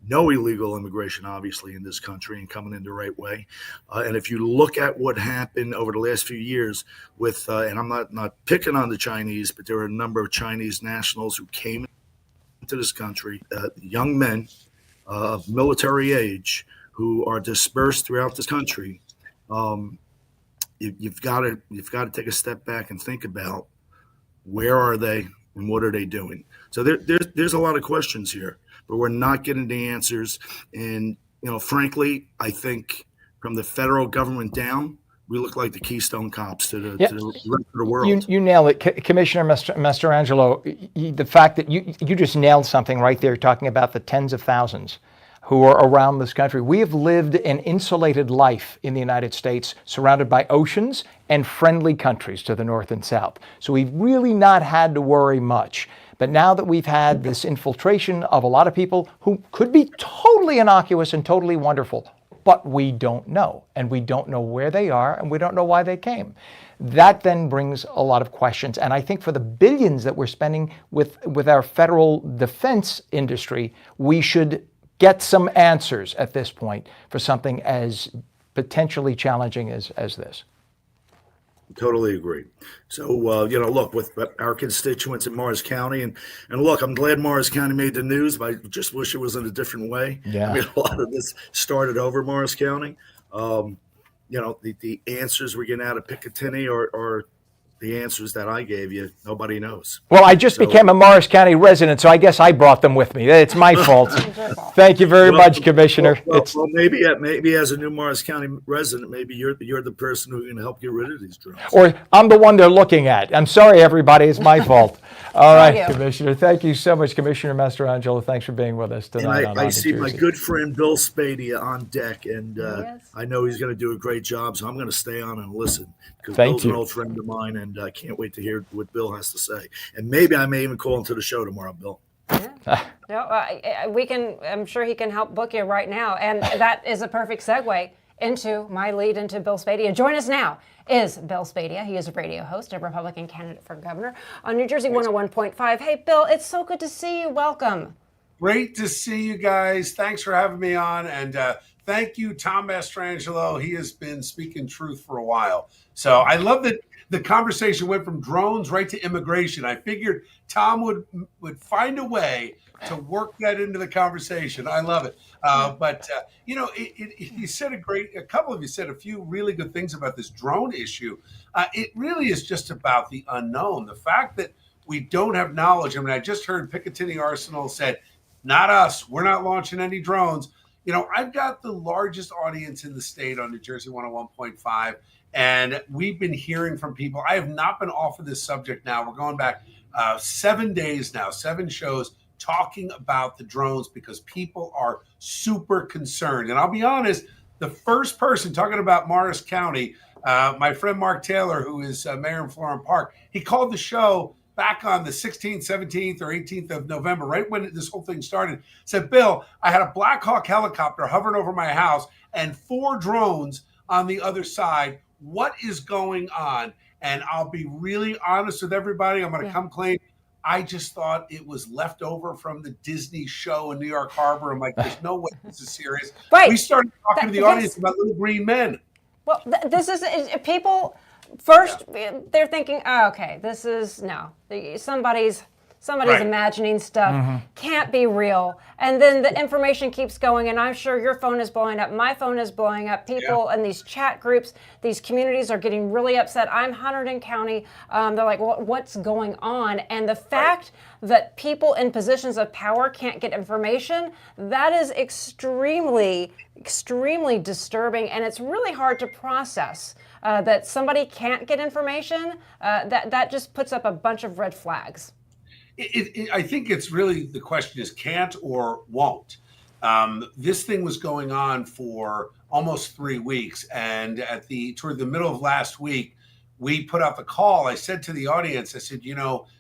No illegal immigration, obviously, in this country and coming in the right way. And if you look at what happened over the last few years with, and I'm not picking on the Chinese, but there were a number of Chinese nationals who came into this country, young men of military age who are dispersed throughout this country. You've got to take a step back and think about where are they and what are they doing. So there's a lot of questions here, but we're not getting the answers. And frankly, I think from the federal government down, we look like the Keystone Cops to the rest of the world. You nail it, Commissioner Mastrangelo. The fact that you just nailed something right there, talking about the tens of thousands who are around this country. We have lived an insulated life in the United States, surrounded by oceans and friendly countries to the north and south. So we've really not had to worry much. But now that we've had this infiltration of a lot of people who could be totally innocuous and totally wonderful, but we don't know. And we don't know where they are, and we don't know why they came. That then brings a lot of questions. And I think for the billions that we're spending with our federal defense industry, we should get some answers at this point for something as potentially challenging as this. Totally agree. So, look, with our constituents in Morris County, and look, I'm glad Morris County made the news, but I just wish it was in a different way. Yeah. I mean, a lot of this started over Morris County. The answers we're getting out of Picatinny are the answers that I gave you. Nobody knows. Well, I just became a Morris County resident, so I guess I brought them with me. It's my fault. Thank you very much, Commissioner. Well, maybe as a new Morris County resident, maybe you're the person who can help get rid of these drones. Or I'm the one they're looking at. I'm sorry, everybody. It's my fault. All right, Commissioner. Thank you so much, Commissioner Mastrangelo. Thanks for being with us tonight. And I see my good friend Bill Spadia on deck, and I know he's going to do a great job, so I'm going to stay on and listen, because Bill's an old friend of mine, and I can't wait to hear what Bill has to say. And maybe I may even call into the show tomorrow, Bill. I'm sure he can help book you right now. And that is a perfect segue into my lead into Bill Spadia. Join us now is Bill Spadia. He is a radio host, a Republican candidate for governor on New Jersey 101.5. Hey, Bill, it's so good to see you. Welcome. Great to see you guys. Thanks for having me on. And thank you, Tom Mastrangelo. He has been speaking truth for a while. So I love that the conversation went from drones right to immigration. I figured Tom would find a way to work that into the conversation. I love it. You said a couple of you said a few really good things about this drone issue. It really is just about the unknown. The fact that we don't have knowledge. I mean, I just heard Picatinny Arsenal said, not us. We're not launching any drones. I've got the largest audience in the state on New Jersey 101.5. And we've been hearing from people. I have not been off of this subject now. We're going back 7 days now, 7 shows talking about the drones because people are super concerned. And I'll be honest, the first person talking about Morris County, my friend Mark Taylor, who is mayor in Florham Park, he called the show back on the 16th, 17th, or 18th of November, right when this whole thing started, said, Bill, I had a Black Hawk helicopter hovering over my house and 4 drones on the other side. What is going on? And I'll be really honest with everybody. I'm going to come clean. I just thought it was left over from the Disney show in New York Harbor. I'm like, there's no way this is serious. Right. We started talking to the audience about little green men. Well, this is people. First, they're thinking, oh, okay, this is somebody's imagining stuff. Can't be real. And then the information keeps going, and I'm sure your phone is blowing up. My phone is blowing up. People in these chat groups, these communities are getting really upset. I'm Hunterdon County. They're like, well, what's going on? And the fact that people in positions of power can't get information, that is extremely, extremely disturbing, and it's really hard to process. That somebody can't get information, that just puts up a bunch of red flags. I think it's really the question is can't or won't. This thing was going on for almost 3 weeks, and toward the middle of last week, we put out the call. I said to the audience, I said,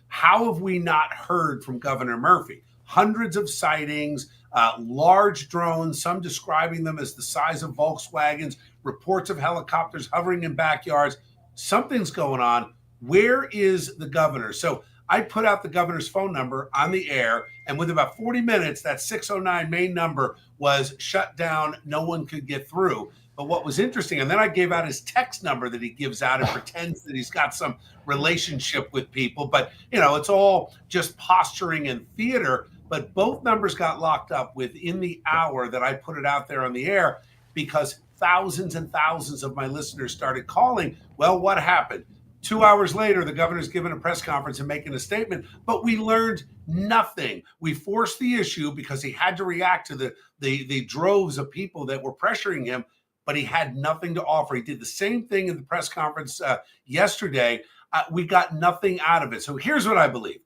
how have we not heard from Governor Murphy? Hundreds of sightings, large drones, some describing them as the size of Volkswagens, reports of helicopters hovering in backyards. Something's going on. Where is the governor? So I put out the governor's phone number on the air, and within about 40 minutes, that 609 main number was shut down. No one could get through. But what was interesting, and then I gave out his text number that he gives out and pretends that he's got some relationship with people. But, it's all just posturing and theater. But both numbers got locked up within the hour that I put it out there on the air because thousands and thousands of my listeners started calling. Well, what happened? 2 hours later, the governor's given a press conference and making a statement, but we learned nothing. We forced the issue because he had to react to the droves of people that were pressuring him, but he had nothing to offer. He did the same thing in the press conference yesterday. We got nothing out of it. So here's what I believe.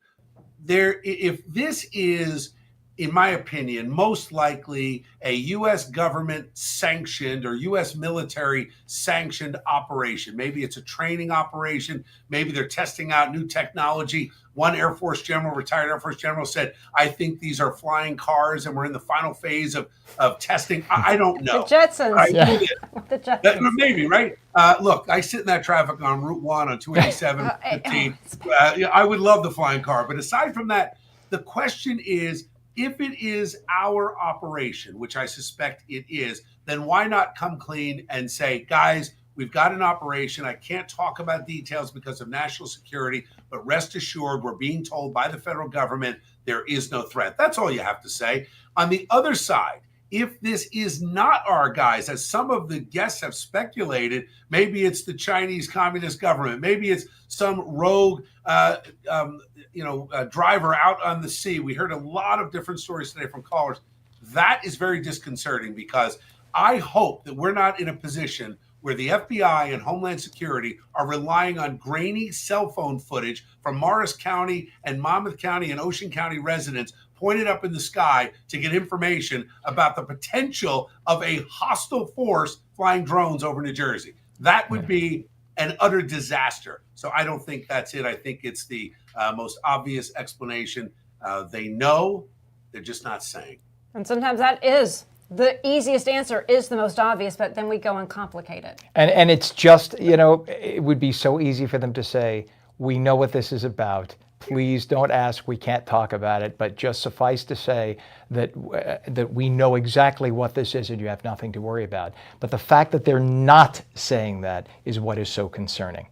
If this is, in my opinion, most likely a U.S. government sanctioned or U.S. military sanctioned operation. Maybe it's a training operation. Maybe they're testing out new technology. One Air Force general, retired Air Force general, said, I think these are flying cars and we're in the final phase of testing. I don't know. The Jetsons. The Jetsons. Maybe, right? Look, I sit in that traffic on Route 1 on 287, 15. I would love the flying car. But aside from that, the question is, if it is our operation, which I suspect it is, then why not come clean and say, guys, we've got an operation. I can't talk about details because of national security, but rest assured, we're being told by the federal government there is no threat. That's all you have to say. On the other side, if this is not our guys, as some of the guests have speculated, maybe it's the Chinese Communist government, maybe it's some rogue driver out on the sea. We heard a lot of different stories today from callers. That is very disconcerting because I hope that we're not in a position where the FBI and Homeland Security are relying on grainy cell phone footage from Morris County and Monmouth County and Ocean County residents pointed up in the sky to get information about the potential of a hostile force flying drones over New Jersey. That would be an utter disaster. So I don't think that's it. I think it's the most obvious explanation. They know, they're just not saying. And sometimes that is the easiest answer, is the most obvious, but then we go and complicate it. And it's just, it would be so easy for them to say, we know what this is about. Please don't ask. We can't talk about it. But just suffice to say that that we know exactly what this is and you have nothing to worry about. But the fact that they're not saying that is what is so concerning.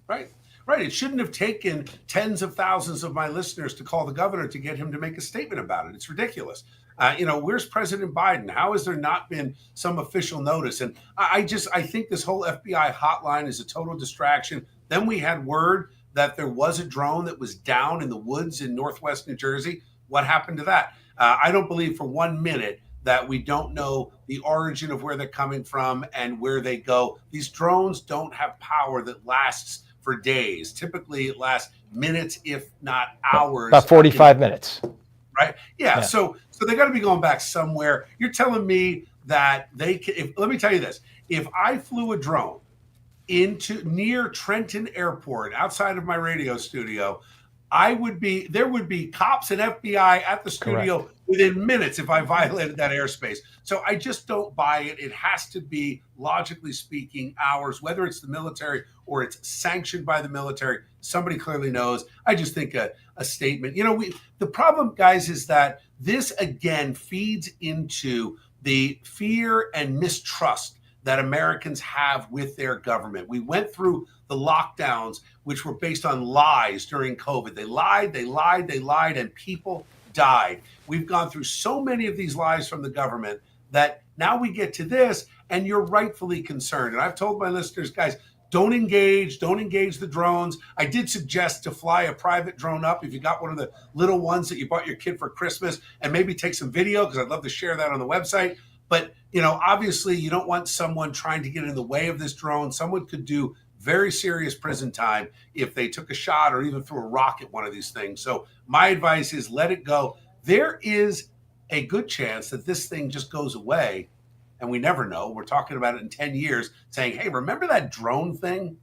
Right. It shouldn't have taken tens of thousands of my listeners to call the governor to get him to make a statement about it. It's ridiculous. Where's President Biden? How has there not been some official notice? And I think this whole FBI hotline is a total distraction. Then we had word that there was a drone that was down in the woods in northwest New Jersey. What happened to that? I don't believe for 1 minute that we don't know the origin of where they're coming from and where they go. These drones don't have power that lasts for days. Typically, it lasts minutes, if not hours. About 45 minutes. Right? Yeah. So they got to be going back somewhere. You're telling me that they can, let me tell you this. If I flew a drone into near Trenton Airport outside of my radio studio, there would be cops and FBI at the studio within minutes if I violated that airspace. So I just don't buy it. It has to be, logically speaking, ours, whether it's the military or it's sanctioned by the military. Somebody clearly knows. I just think a statement. The problem, guys, is that this again feeds into the fear and mistrust that Americans have with their government. We went through the lockdowns, which were based on lies during COVID. They lied, and people died. We've gone through so many of these lies from the government that now we get to this, and you're rightfully concerned. And I've told my listeners, guys, don't engage the drones. I did suggest to fly a private drone up if you got one of the little ones that you bought your kid for Christmas, and maybe take some video, because I'd love to share that on the website. But, obviously you don't want someone trying to get in the way of this drone. Someone could do very serious prison time if they took a shot or even threw a rock at one of these things. So my advice is let it go. There is a good chance that this thing just goes away, and we never know. We're talking about it in 10 years saying, hey, remember that drone thing?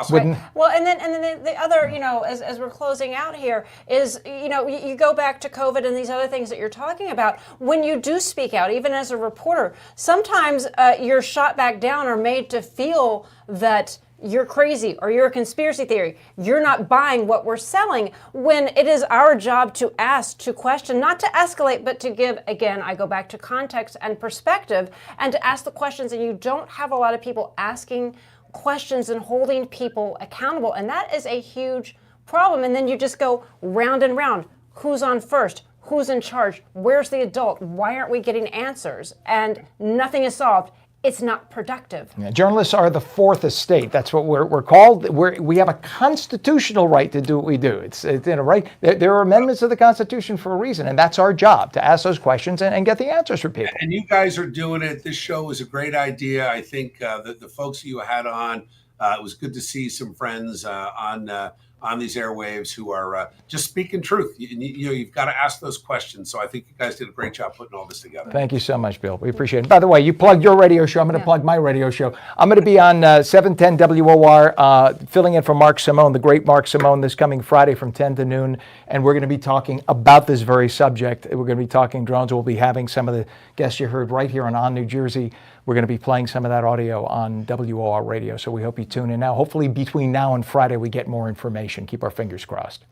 Right. Well, and then the other, as we're closing out here is, you go back to COVID and these other things that you're talking about. When you do speak out, even as a reporter, sometimes you're shot back down or made to feel that you're crazy or you're a conspiracy theory. You're not buying what we're selling, when it is our job to ask, to question, not to escalate, but to give, again, I go back to context and perspective, and to ask the questions. And you don't have a lot of people asking questions and holding people accountable, and that is a huge problem. And then you just go round and round. Who's on first? Who's in charge? Where's the adult? Why aren't we getting answers? And nothing is solved. It's not productive. Yeah, journalists are the fourth estate. That's what we're called. We have a constitutional right to do what we do. It's right. There are amendments to the Constitution for a reason, and that's our job, to ask those questions and get the answers for people. And you guys are doing it. This show was a great idea. I think the folks you had on, it was good to see some friends on these airwaves who are just speaking truth. You've got to ask those questions. So I think you guys did a great job putting all this together. Thank you so much, Bill. We appreciate it. By the way, you plugged your radio show. I'm going to plug my radio show. I'm going to be on 710 WOR, filling in for Mark Simone, the great Mark Simone, this coming Friday from 10 to noon. And we're going to be talking about this very subject. We're going to be talking drones. We'll be having some of the guests you heard right here on New Jersey. We're going to be playing some of that audio on WOR radio, so we hope you tune in now. Hopefully between now and Friday we get more information. Keep our fingers crossed.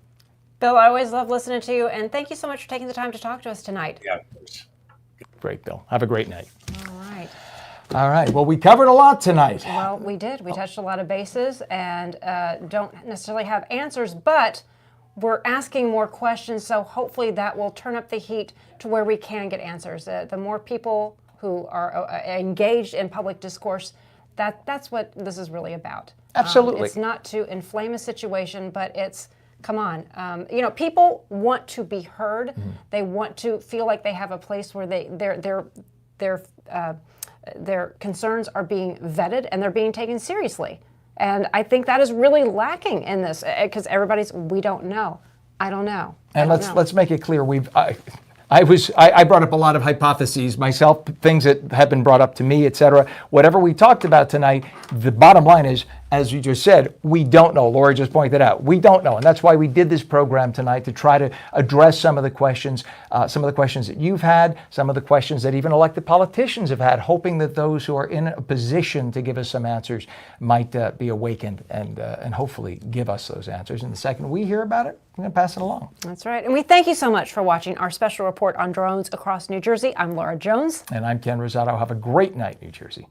Bill, I always love listening to you, and thank you so much for taking the time to talk to us tonight. Yeah, of course. Great, Bill. Have a great night. All right. All right. Well, we covered a lot tonight. Well, we did. We touched a lot of bases and don't necessarily have answers, but we're asking more questions, so hopefully that will turn up the heat to where we can get answers. The more people who are engaged in public discourse, that's what this is really about. Absolutely. It's not to inflame a situation, but it's, come on. People want to be heard. Mm-hmm. They want to feel like they have a place where their concerns are being vetted and they're being taken seriously. And I think that is really lacking in this, because we don't know. I don't know. And let's make it clear. I brought up a lot of hypotheses myself, things that have been brought up to me, et cetera. Whatever we talked about tonight, the bottom line is, as you just said, we don't know. Laura just pointed out, we don't know. And that's why we did this program tonight, to try to address some of the questions that you've had, some of the questions that even elected politicians have had, hoping that those who are in a position to give us some answers might be awakened and hopefully give us those answers. And the second we hear about it, we're going to pass it along. That's right. And we thank you so much for watching our special report on drones across New Jersey. I'm Laura Jones. And I'm Ken Rosato. Have a great night, New Jersey.